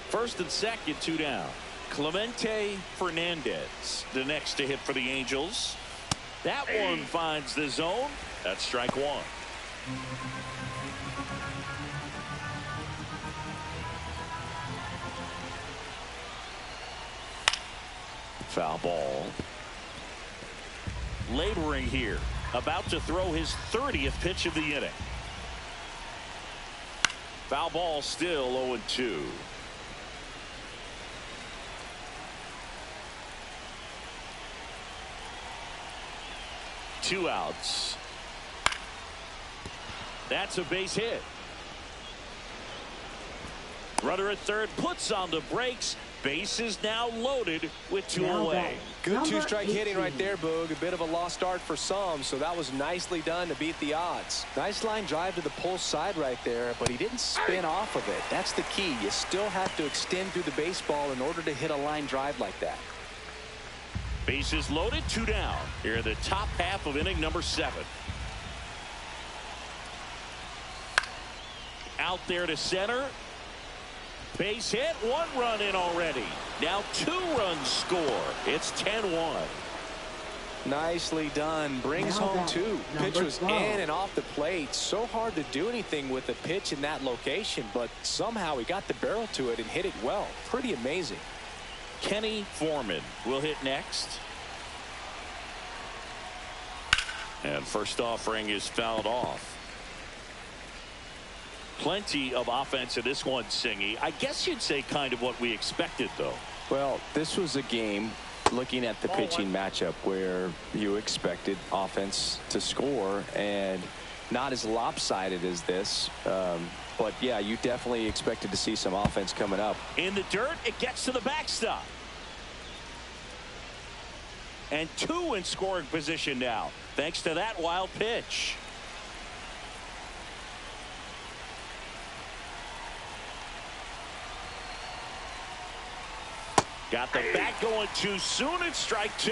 First and second, 2 down. Clemente Fernandez, the next to hit for the Angels. That one finds the zone. That's strike 1. Foul ball. Laboring here. About to throw his 30th pitch of the inning. Foul ball, still 0-2. Two outs. That's a base hit. Runner at third puts on the brakes. Base is now loaded with two away. Good two-strike hitting right there, Boog. A bit of a lost start for some, so that was nicely done to beat the odds. Nice line drive to the pull side right there, but he didn't spin off of it. That's the key. You still have to extend through the baseball in order to hit a line drive like that. Bases loaded, two down. Here in the top half of inning number 7. Out there to center. Base hit, 1 run in already. Now 2 runs score. It's 10-1. Nicely done. Brings home 2. Pitch was in and off the plate. So hard to do anything with a pitch in that location, but somehow he got the barrel to it and hit it well. Pretty amazing. Kenny Foreman will hit next. And first offering is fouled off. Plenty of offense in this one, Singy. I guess you'd say kind of what we expected, though. Well, this was a game, looking at the pitching matchup, where you expected offense to score, and not as lopsided as this. But, yeah, you definitely expected to see some offense coming up. In the dirt, it gets to the backstop. And 2 in scoring position now, thanks to that wild pitch. Got the bat going too soon. It's strike 2.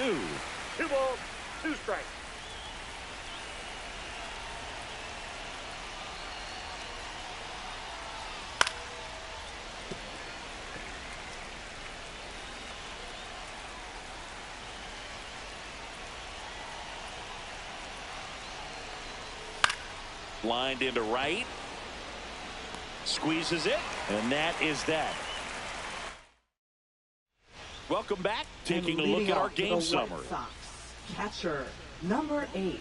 2 balls, 2 strikes. Lined into right. Squeezes it. And that is that. Welcome back. Taking a look at our game summary. Catcher number 8.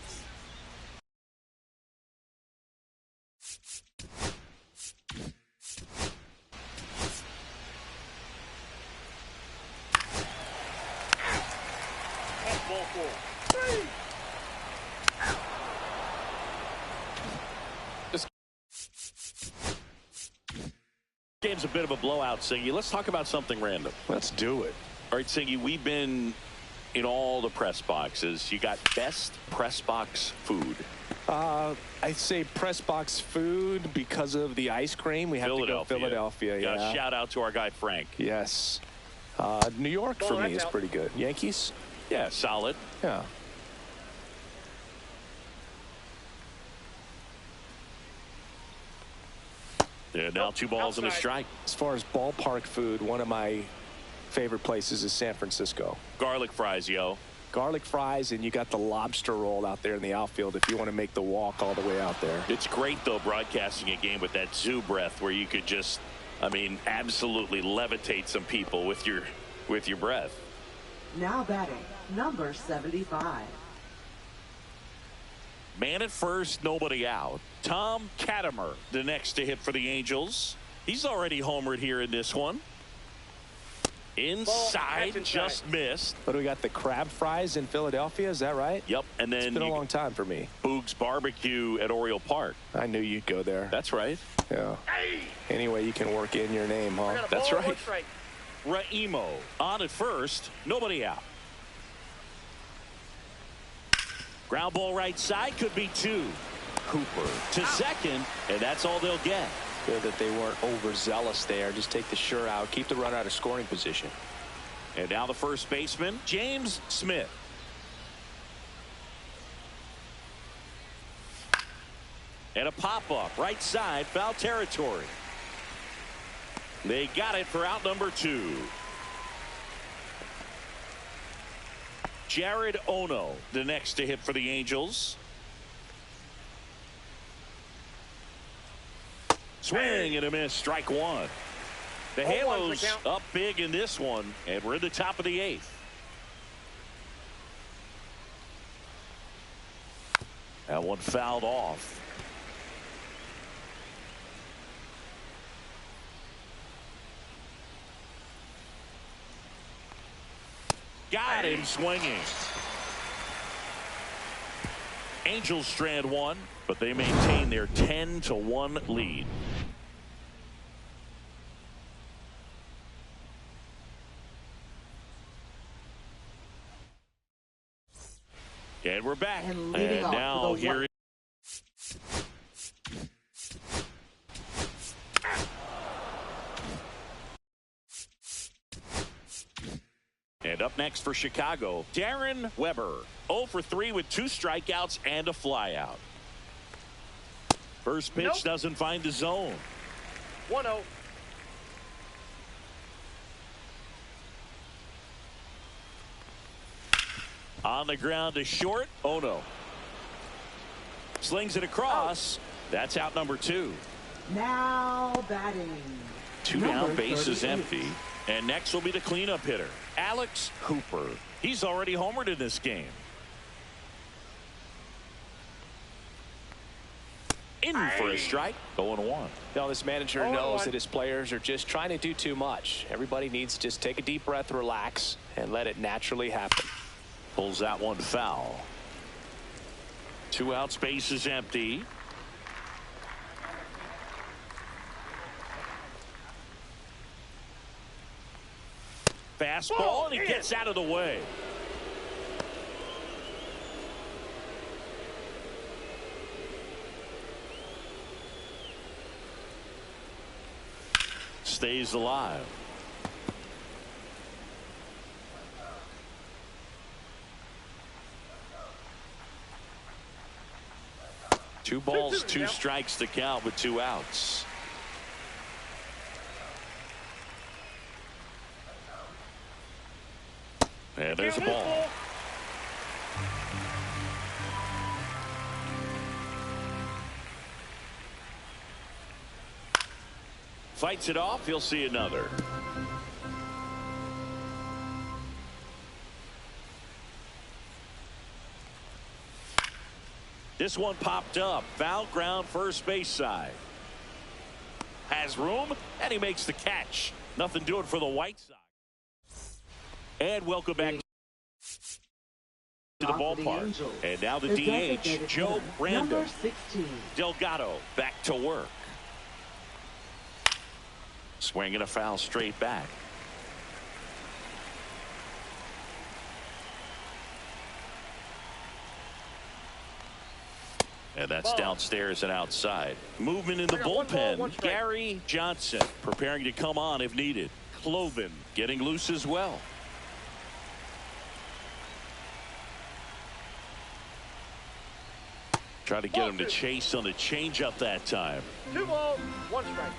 That's ball 4. Game's a bit of a blowout, Singy. Let's talk about something random. Let's do it. All right, Singy, we've been in all the press boxes. You got best press box food. I'd say press box food because of the ice cream. We have to go Philadelphia. Yeah. Shout out to our guy Frank. Yes. New York for me is pretty good. Yankees? Yeah, solid. Yeah. Yeah, now 2 balls and a strike. As far as ballpark food, one of my favorite places is San Francisco. Garlic fries, yo. Garlic fries, and you got the lobster roll out there in the outfield if you want to make the walk all the way out there. It's great, though, broadcasting a game with that zoo breath where you could just, I mean, absolutely levitate some people with your breath. Now batting, number 75. Man at first, nobody out. Tom Katimer, the next to hit for the Angels. He's already homered here in this one. Inside, just missed. But we got the crab fries in Philadelphia, is that right? Yep, and then it's been a long time for me. Boog's Barbecue at Oriole Park. I knew you'd go there. That's right. Yeah. Anyway, you can work in your name, huh? That's right. Raimo on at first, nobody out. Ground ball right side, could be 2. Cooper to second, and that's all they'll get. Good that they weren't overzealous there. Just take the sure out, keep the run out of scoring position. And now the first baseman, James Smith. And a pop-up right side, foul territory. They got it for out number 2. Jared Ono, the next to hit for the Angels. Swing and a miss, strike 1. The Halos up big in this one, and we're in the top of the 8th. That one fouled off. Got him swinging. Angels strand one, but they maintain their 10-1 lead. And we're back. And now here is. And up next for Chicago, Darren Weber. 0 for 3 with 2 strikeouts and a flyout. First pitch doesn't find the zone. 1-0. On the ground to short. Oh no. Slings it across. That's out number 2. Now batting. 2 down, base is empty. And next will be the cleanup hitter, Alex Hooper. He's already homered in this game. In for a strike. 0-1. Now this manager knows that his players are just trying to do too much. Everybody needs to just take a deep breath, relax, and let it naturally happen. Pulls that one foul. 2 outs, base is empty. Fastball, and he gets out of the way. Stays alive. Two balls, 2 strikes to count with 2 outs. And there's a ball. Fights it off. He'll see another. This one popped up. Foul ground, first base side. Has room, and he makes the catch. Nothing doing for the White Sox. And welcome back to the ballpark. And now the DH, Joe Random. Delgado back to work. Swinging a foul straight back. And that's downstairs and outside. Movement in the bullpen. Gary Johnson preparing to come on if needed. Cloven getting loose as well. Try to get him to chase on the changeup that time. 2 balls, 1 strike.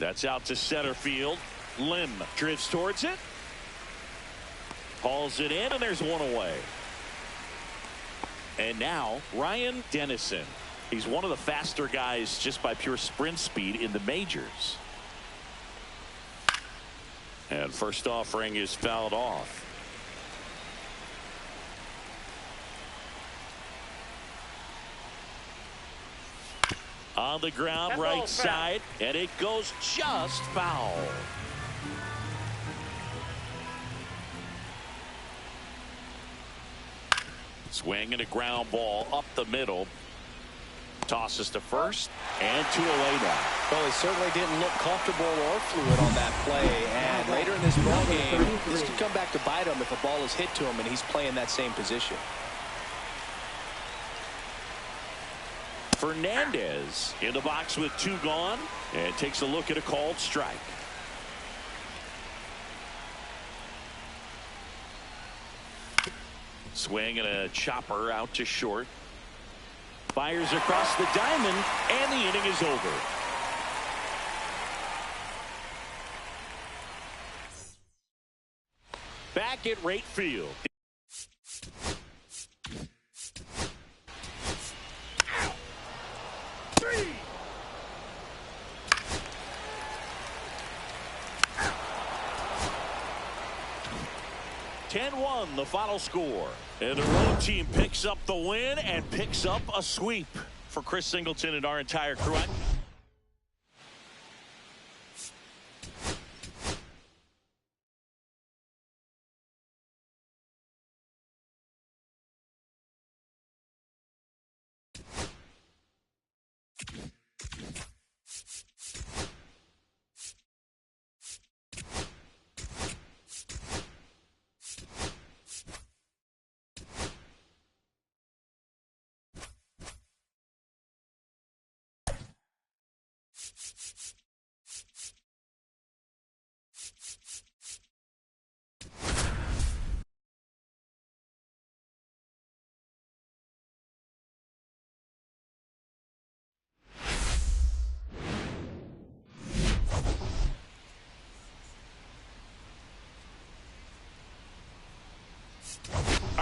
That's out to center field. Lim drifts towards it. Hauls it in, and there's one away. And now Ryan Dennison. He's one of the faster guys just by pure sprint speed in the majors. And first offering is fouled off. On the ground, right side, and it goes just foul. Swing and a ground ball up the middle. Tosses to first, and 2 away now. Well, he certainly didn't look comfortable or fluid on that play. And later in this ball game, this could come back to bite him if a ball is hit to him and he's playing that same position. Fernandez in the box with 2 gone, and takes a look at a called strike. Swing and a chopper out to short. Fires across the diamond, and the inning is over. Back at right field. Three. 10-1 the final score. And the road team picks up the win and picks up a sweep. For Chris Singleton and our entire crew,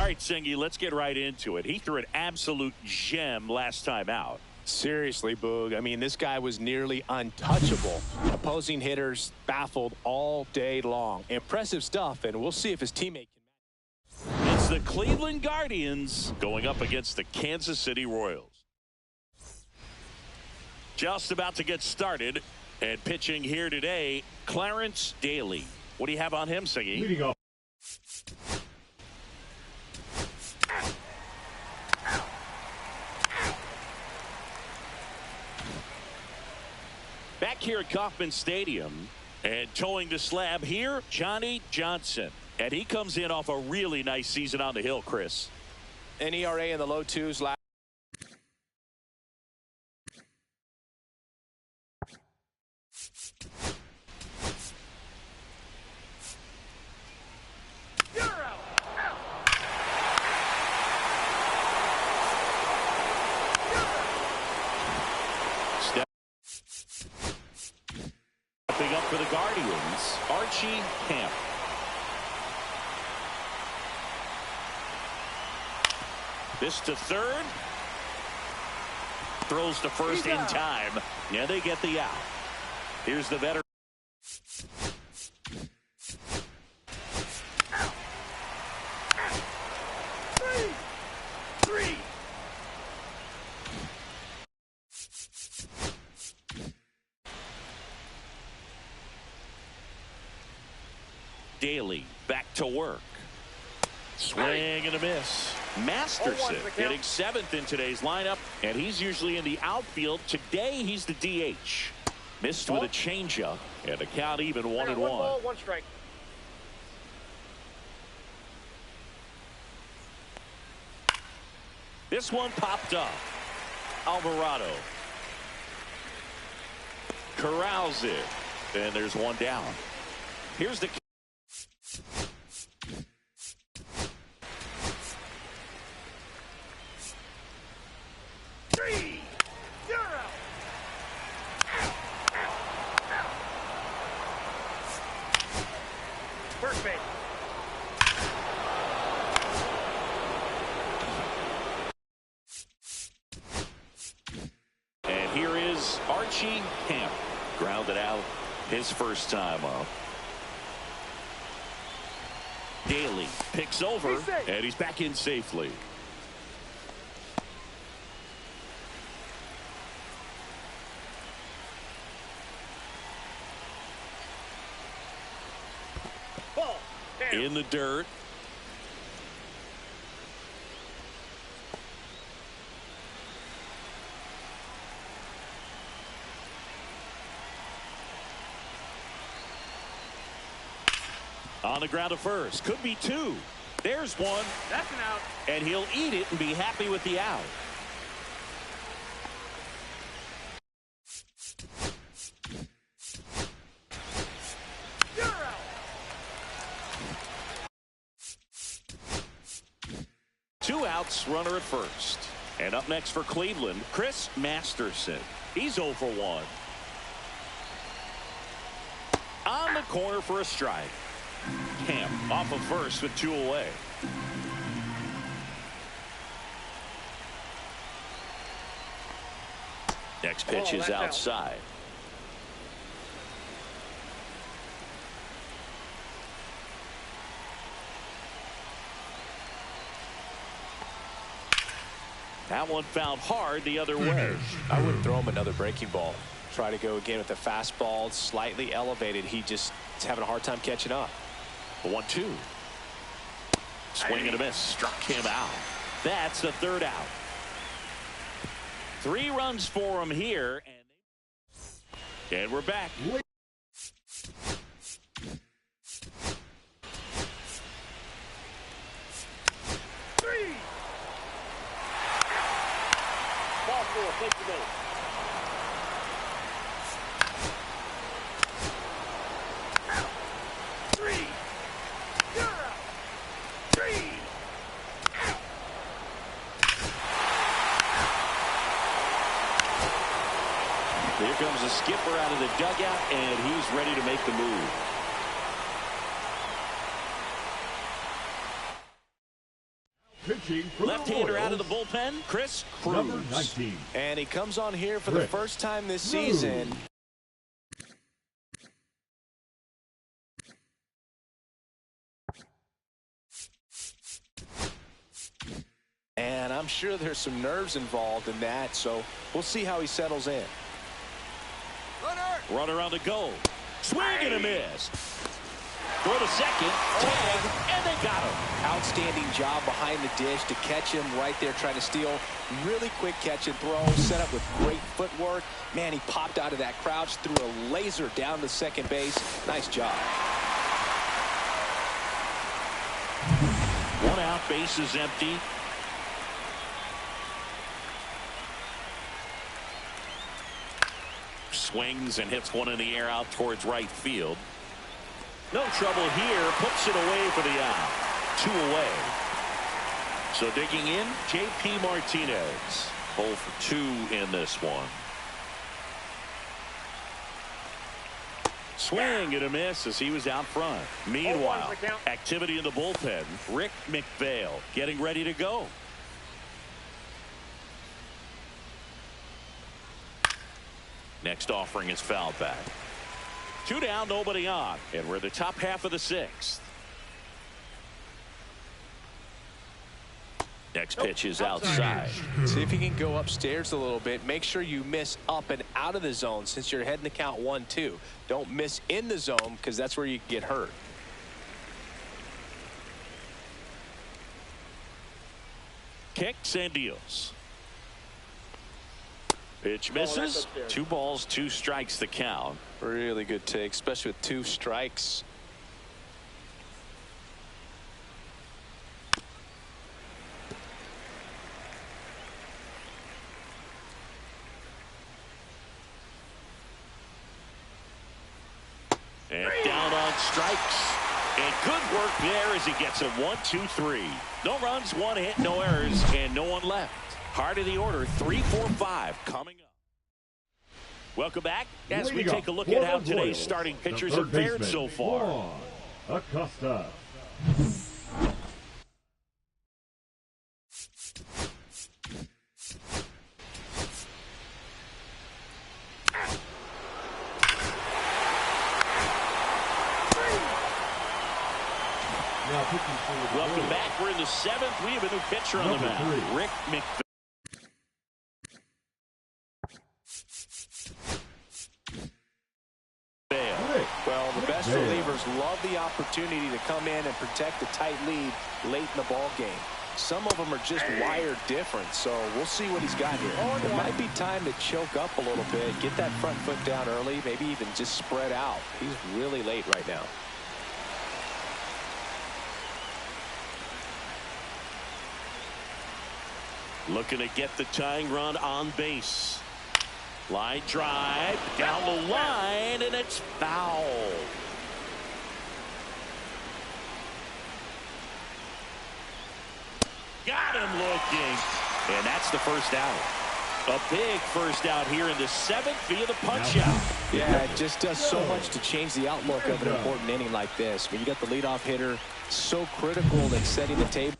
right, Singy, let's get right into it. He threw an absolute gem last time out. Seriously, Boog. I mean, this guy was nearly untouchable. Opposing hitters baffled all day long. Impressive stuff, and we'll see if his teammate can. It's the Cleveland Guardians going up against the Kansas City Royals. Just about to get started, and pitching here today, Clarence Daly. What do you have on him, Singy? Leading off. Back here at Kauffman Stadium, and towing the slab here, Johnny Johnson. And he comes in off a really nice season on the hill, Chris. An ERA in the low twos last. Stepping up for the Guardians, Archie Camp. This to third. Throws to first in time. Yeah, they get the out. Here's the veteran. Three. Daly back to work. Swing and a miss. Masterson hitting 7th in today's lineup, and he's usually in the outfield. Today he's the DH. Missed with a changeup, and the count even 1-1. 1 ball, 1 strike. This one popped up. Alvarado corrals it, and there's one down. Here's the First base. And here is Archie Camp. Grounded out his first time up. Daly picks over, and he's back in safely. In the dirt. On the ground to first. Could be 2. There's 1. That's an out. And he'll eat it and be happy with the out. Two outs, runner at first. And up next for Cleveland, Chris Masterson. He's 0 for 1. On the corner for a strike. Camp off of first with 2 away. Next pitch is outside. That one fouled hard the other way. I wouldn't throw him another breaking ball. Try to go again with the fastball slightly elevated. He just is having a hard time catching up. 1-2. Swing and a miss. Struck him out. That's the 3rd out. 3 runs for him here. And we're back. Ball 4, take the base. Here comes the skipper out of the dugout, and he's ready to make the move. Pitching for Left-hander the out of the Royals, bullpen, Chris number Cruz. 19. And he comes on here for the Chris first time this Cruz. season. And I'm sure there's some nerves involved in that, so we'll see how he settles in. Runner on the go. Swing and a miss. Throw to second. Tag, and they got him. Outstanding job behind the dish to catch him right there trying to steal. Really quick catch and throw, set up with great footwork. Man, he popped out of that crouch, threw a laser down to second base. Nice job. One out, base is empty. Swings and hits one in the air out towards right field. No trouble here. Puts it away for the out. 2 away. So digging in, J.P. Martinez. 0 for 2 in this one. Swing and a miss as he was out front. Meanwhile, activity in the bullpen. Rick McVale getting ready to go. Next offering is fouled back. 2 down, nobody on. And we're the top half of the 6th. Next pitch is outside. See if you can go upstairs a little bit. Make sure you miss up and out of the zone since you're heading to count 1-2. Don't miss in the zone because that's where you can get hurt. Kicks and deals. Pitch misses. 2 balls, 2 strikes the count. Really good take, especially with 2 strikes. And down on strikes. And good work there as he gets it 1, 2, 3. No runs, 1 hit, no errors, and no one left. Heart of the order, 3, 4, 5 coming up. Welcome back as we take a look at how today's starting pitchers have fared so far. Juan Acosta. Welcome back. We're in the 7th. We have a new pitcher on the mound, Rick McVale. Well, the best relievers love the opportunity to come in and protect a tight lead late in the ball game. Some of them are just wired different, so we'll see what he's got here. It might be time to choke up a little bit, get that front foot down early, maybe even just spread out. He's really late right now. Looking to get the tying run on base. Line drive down the line, and it's foul. Got him looking, and that's the first out. A big first out here in the 7th via the punch out. Yeah, it just does so much to change the outlook of an important inning like this. When you got the leadoff hitter, so critical in setting the table.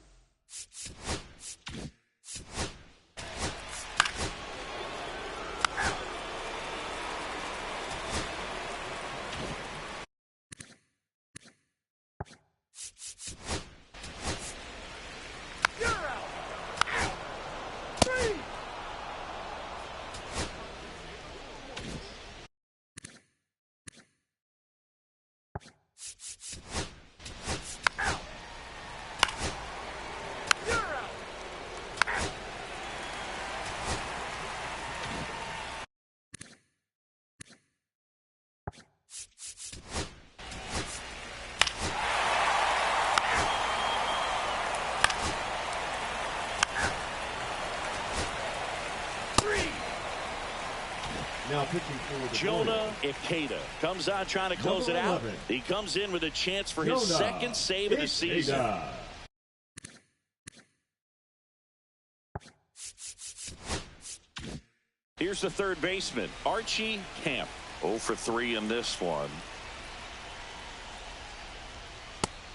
Now pitching for the Jonah Ikeda comes out trying to close it out. He comes in with a chance for his second save of the season. Here's the third baseman, Archie Camp. 0 for 3 in this one.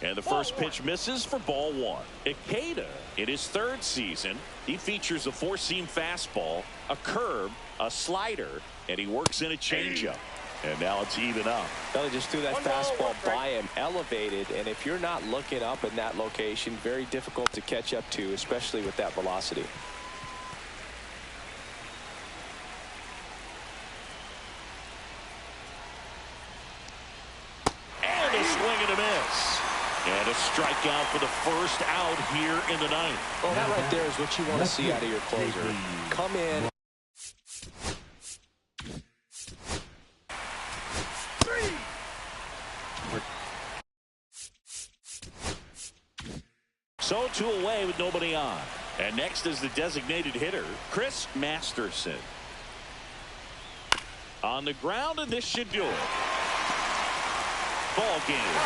And the first pitch misses for ball one. Ikeda, in his third season, he features a four-seam fastball, a curve, a slider, and he works in a changeup. And now it's even up. Well, he just threw that fastball by him, elevated, and if you're not looking up in that location, very difficult to catch up to, especially with that velocity. And a swing and a miss. And a strikeout for the first out here in the ninth. Well, that right there is what you want to see out of your closer. Come in. So 2 away with nobody on. And next is the designated hitter, Chris Masterson. On the ground, and this should do it. Ball game.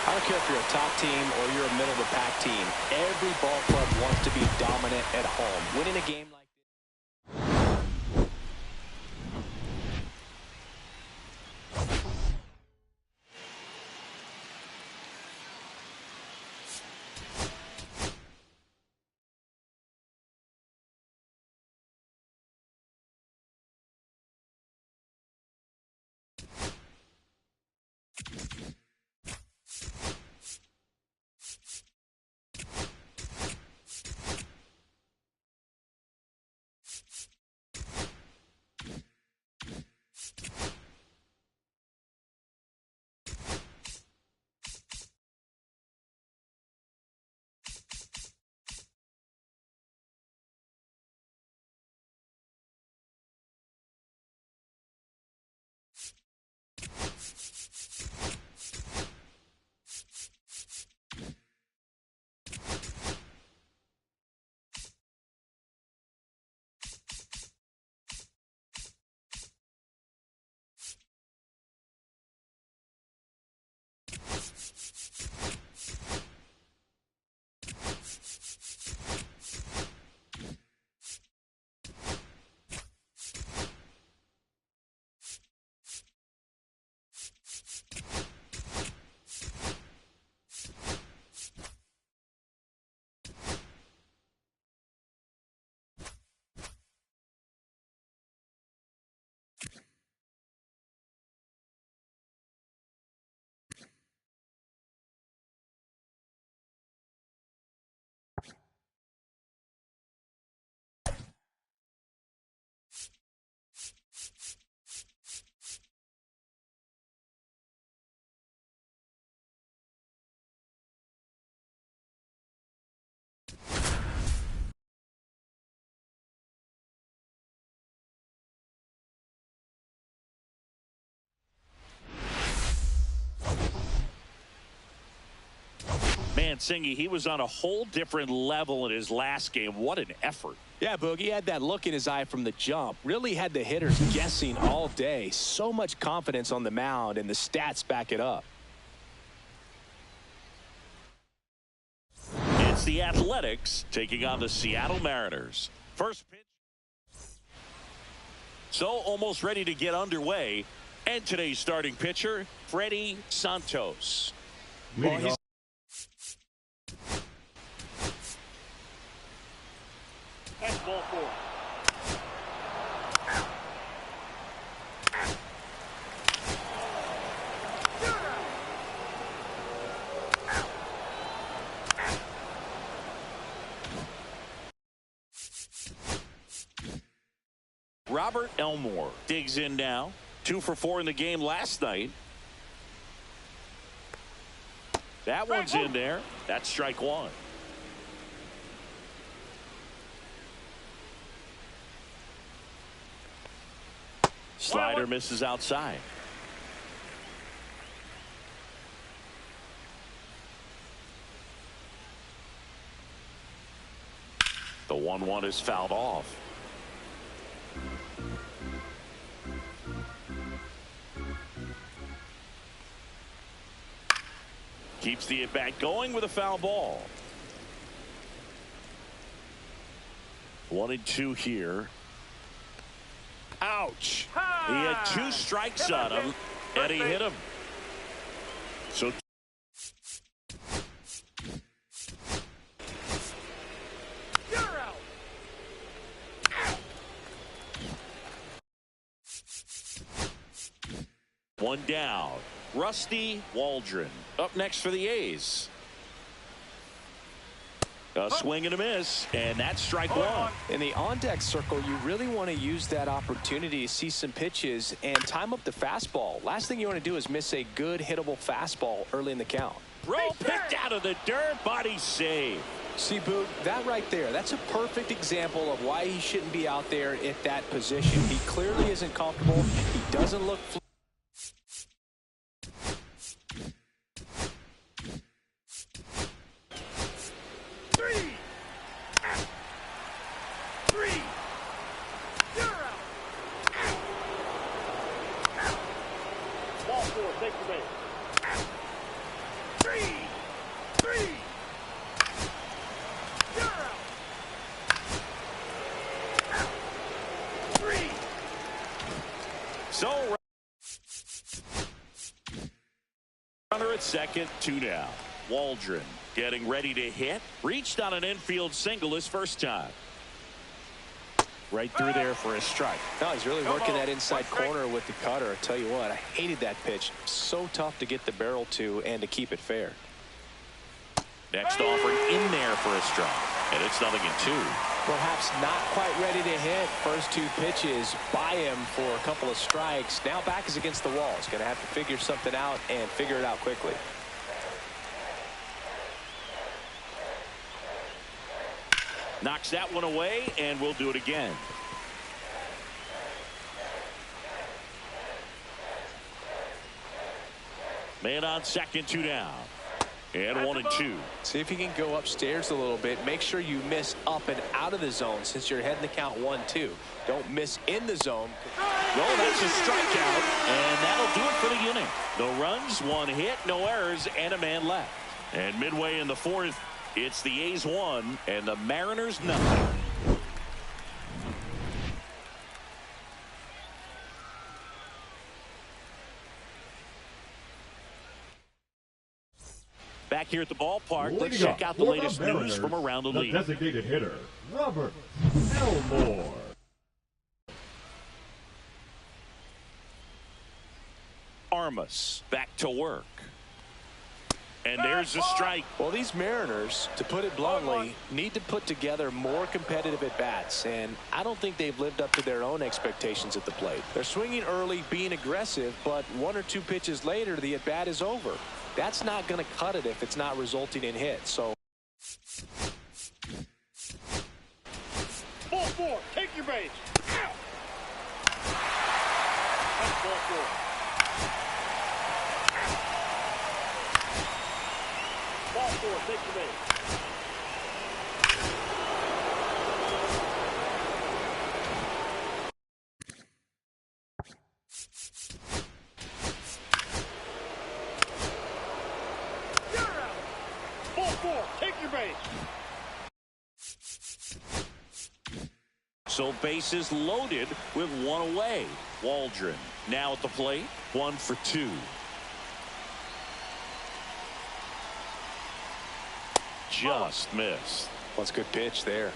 I don't care if you're a top team or you're a middle of the pack team. Every ball club wants to be dominant at home. Winning a game like Man, Singy, he was on a whole different level in his last game. What an effort. Yeah, Boogie had that look in his eye from the jump. Really had the hitters guessing all day. So much confidence on the mound, and the stats back it up. It's the Athletics taking on the Seattle Mariners. First pitch. So almost ready to get underway. And today's starting pitcher, Freddie Santos. Leading off. That's ball four. Robert Elmore digs in now. 2 for 4 in the game last night. That one's in there. That's strike one. Slider misses outside. The 1-1 is fouled off. Keeps the at-bat going with a foul ball. 1-2 here. Ouch. He had 2 strikes on him, and he hit him. So You're out. one down. Rusty Waldron up next for the A's. A swing and a miss, and that's strike one. In the on-deck circle, you really want to use that opportunity to see some pitches and time up the fastball. Last thing you want to do is miss a good hittable fastball early in the count. Throw picked out of the dirt, body save. See, Boog, that right there, that's a perfect example of why he shouldn't be out there at that position. He clearly isn't comfortable. He doesn't look Take the base. Three. You're out. Three. So runner at second, 2 down. Waldron getting ready to hit. Reached on an infield single his first time. Right through there for a strike. No, he's really working that inside corner with the cutter. I tell you what, I hated that pitch. So tough to get the barrel to and to keep it fair. Next offering in there for a strike. And it's 0-2. Perhaps not quite ready to hit. First 2 pitches by him for a couple of strikes. Now back is against the wall. He's going to have to figure something out and figure it out quickly. Knocks that one away, and we'll do it again. Man on second, 2 down. And 1-2. See if you can go upstairs a little bit. Make sure you miss up and out of the zone since you're heading the count 1-2. Don't miss in the zone. No, that's a strikeout, and that'll do it for the inning. No runs, 1 hit, no errors, and a man left. And midway in the 4th, it's the A's 1 and the Mariners 9. Back here at the ballpark, let's check out the latest news from around the league. Designated hitter, Robert Elmore. Armas back to work. And there's a strike. Well, these Mariners, to put it bluntly, need to put together more competitive at-bats, and I don't think they've lived up to their own expectations at the plate. They're swinging early, being aggressive, but 1 or 2 pitches later, the at-bat is over. That's not going to cut it if it's not resulting in hits. So Ball 4. Take your base. Out. That's ball 4. Ball 4. Take your base. You're out. Ball 4. Take your base. So bases loaded with 1 away. Waldron now at the plate, 1 for 2. Just missed. Well, it's a good pitch there.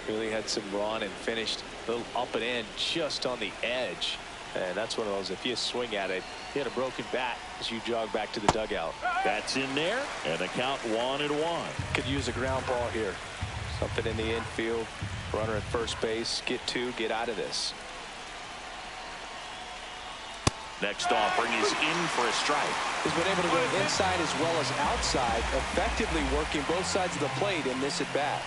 Really had some run and finished a little up and in just on the edge. And that's one of those, if you swing at it, you had a broken bat as you jog back to the dugout. That's in there, and the count 1-1. Could use a ground ball here. Something in the infield. Runner at first base. Get 2, get out of this. Next offering is in for a strike. He's been able to go inside as well as outside, effectively working both sides of the plate in this at bat.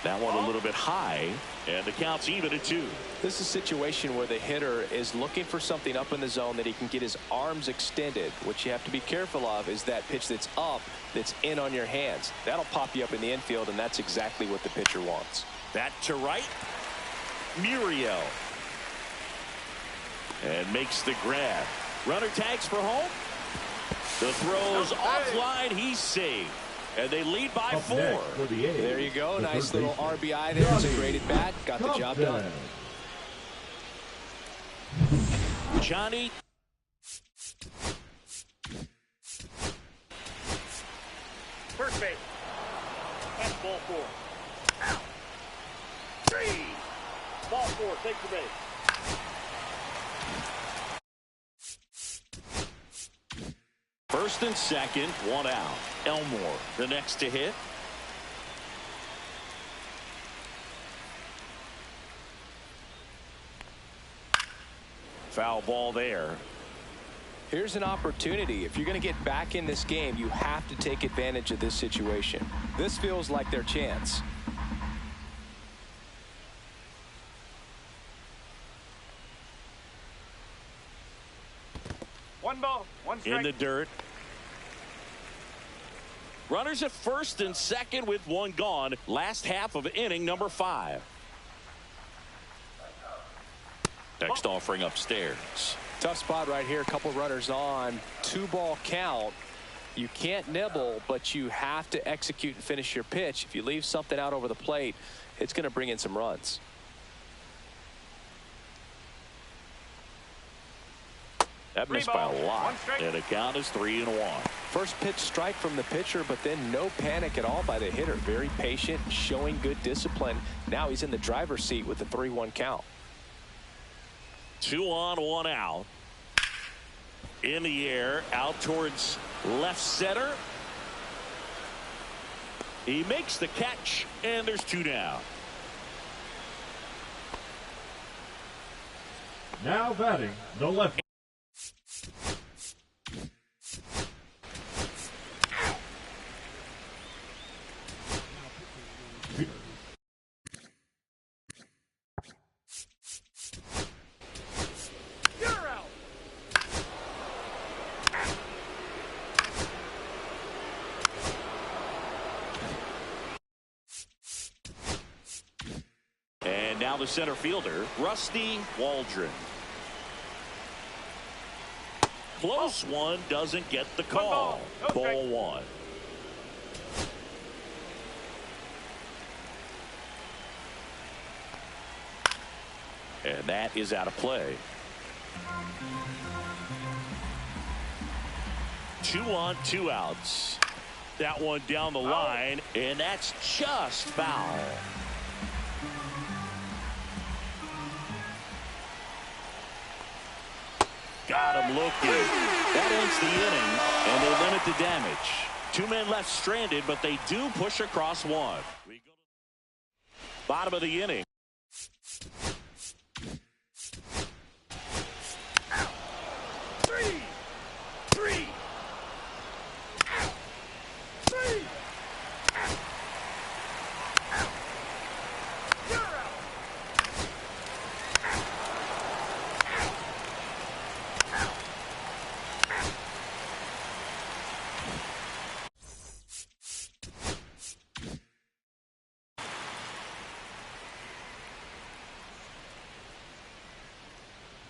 That one a little bit high, and the count's even at 2. This is a situation where the hitter is looking for something up in the zone that he can get his arms extended. What you have to be careful of is that pitch that's up, that's in on your hands. That'll pop you up in the infield, and that's exactly what the pitcher wants. That to right. Muriel. And makes the grab. Runner tags for home. The throw's offline. He's saved. And they lead by 4. There you go. Nice little RBI there. It's a great at bat. Got the job done. Johnny. First base. That's ball 4. Out. 3. Ball 4. Take the base. First and second, 1 out. Elmore, the next to hit. Foul ball there. Here's an opportunity. If you're going to get back in this game, you have to take advantage of this situation. This feels like their chance. One ball, one strike. In the dirt. Runners at first and second with 1 gone. Last half of inning number 5. Next offering upstairs. Tough spot right here. A couple runners on. 2-ball count. You can't nibble, but you have to execute and finish your pitch. If you leave something out over the plate, it's going to bring in some runs. That missed by a lot. And the count is 3-1. First pitch strike from the pitcher, but then no panic at all by the hitter. Very patient, showing good discipline. Now he's in the driver's seat with the 3-1 count. 2 on, 1 out. In the air, out towards left center. He makes the catch, and there's 2 down. Now batting the left. And now the center fielder, Rusty Waldron. Close one, doesn't get the call. Ball 1. And that is out of play. 2 on, 2 outs. That one down the line, and that's just foul. Got him looking. That ends the inning, and they limit the damage. 2 men left stranded, but they do push across 1. We go to bottom of the inning.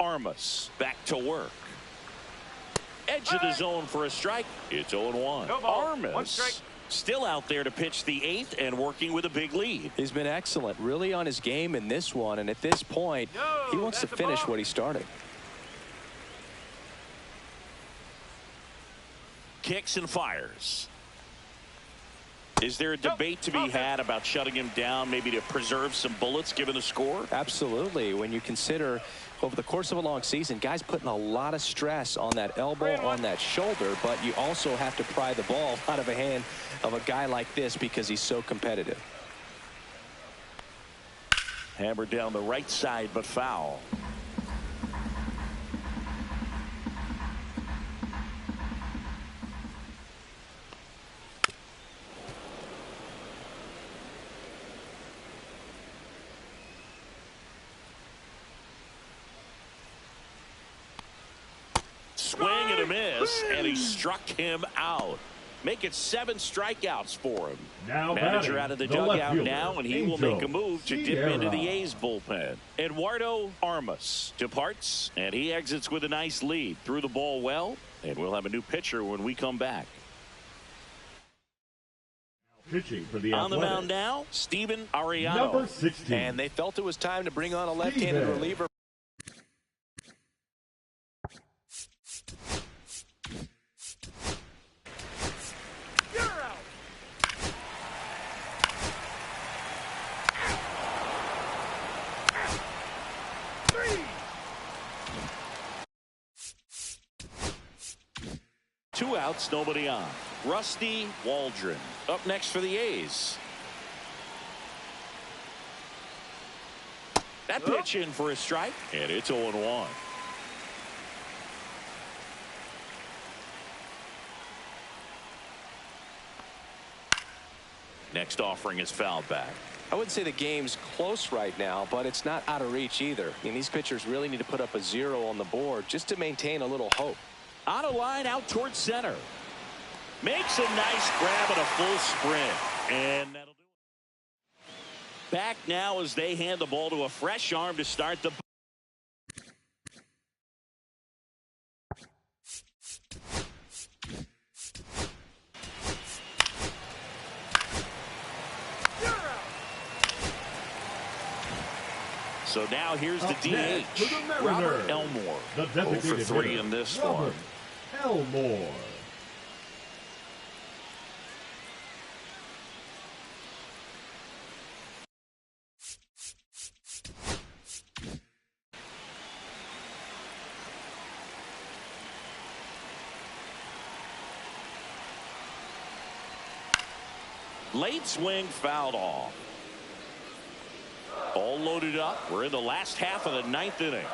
Armas back to work. Edge of the zone for a strike. It's 0-1. Armas still out there to pitch the 8th and working with a big lead. He's been excellent, really on his game in this one, and at this point he wants to finish what he started. Kicks and fires. Is there a debate to be had about shutting him down, maybe to preserve some bullets given the score? Absolutely. When you consider over the course of a long season, guys putting a lot of stress on that elbow, on that shoulder, but you also have to pry the ball out of a hand of a guy like this because he's so competitive. Hammered down the right side, but foul. Swing and a miss, and he struck him out. Make it 7 strikeouts for him. Now Manager out of the dugout now, and he will make a move to dip Sierra. into the A's bullpen. Eduardo Armas departs, and he exits with a nice lead. Threw the ball well, and we'll have a new pitcher when we come back. Pitching for the On the Athletics, mound now, Steven Ariano. number 16. And they felt it was time to bring on a left-handed reliever. outs, nobody on. Rusty Waldron up next for the A's. That pitch in for a strike, and it's 0-1. Next offering is fouled back. I wouldn't say the game's close right now, but it's not out of reach either. I mean, these pitchers really need to put up a 0 on the board just to maintain a little hope. On a line out towards center. Makes a nice grab and a full sprint. And that'll do it. Back now as they hand the ball to a fresh arm to start the. So now here's the DH, Robert Elmore. 0 for 3 in this one. Elmore. Late swing fouled off. All loaded up. We're in the last half of the 9th inning.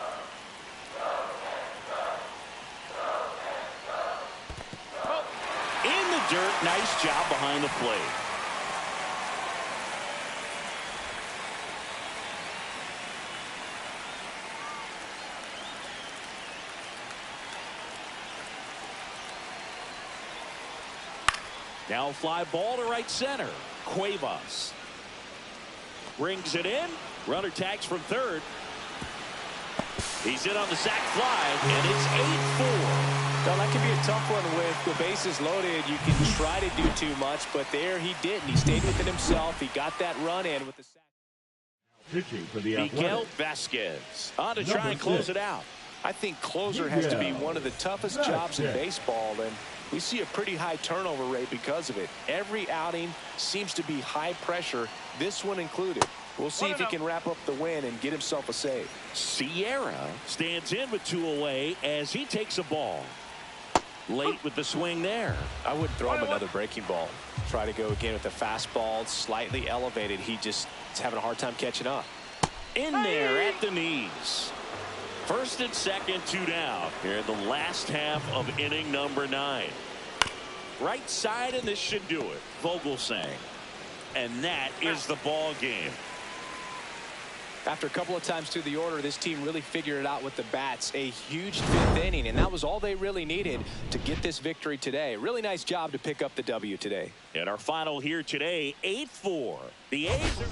In the dirt. Nice job behind the plate. Now fly ball to right center. Cuevas brings it in. Runner tags from third. He's in on the sac fly, and it's 8-4. Well, that can be a tough one with the bases loaded. You can try to do too much, but there he didn't. He stayed within himself. He got that run in with the sac. Pitching for the Miguel Athletics. Vasquez on to try and close it out. I think closer has to be one of the toughest jobs in baseball, and we see a pretty high turnover rate because of it. Every outing seems to be high pressure, this one included. We'll see if he can wrap up the win and get himself a save. Sierra stands in with 2 away as he takes a ball. Late with the swing there. I wouldn't throw him another breaking ball. Try to go again with the fastball, slightly elevated. He just is having a hard time catching up. In there at the knees. First and second, 2 down here in the last half of inning number 9. Right side, and this should do it. Vogel saying. And that is the ball game. After a couple of times through the order, this team really figured it out with the bats. A huge 5th inning, and that was all they really needed to get this victory today. Really nice job to pick up the W today. And our final here today, 8-4. The A's are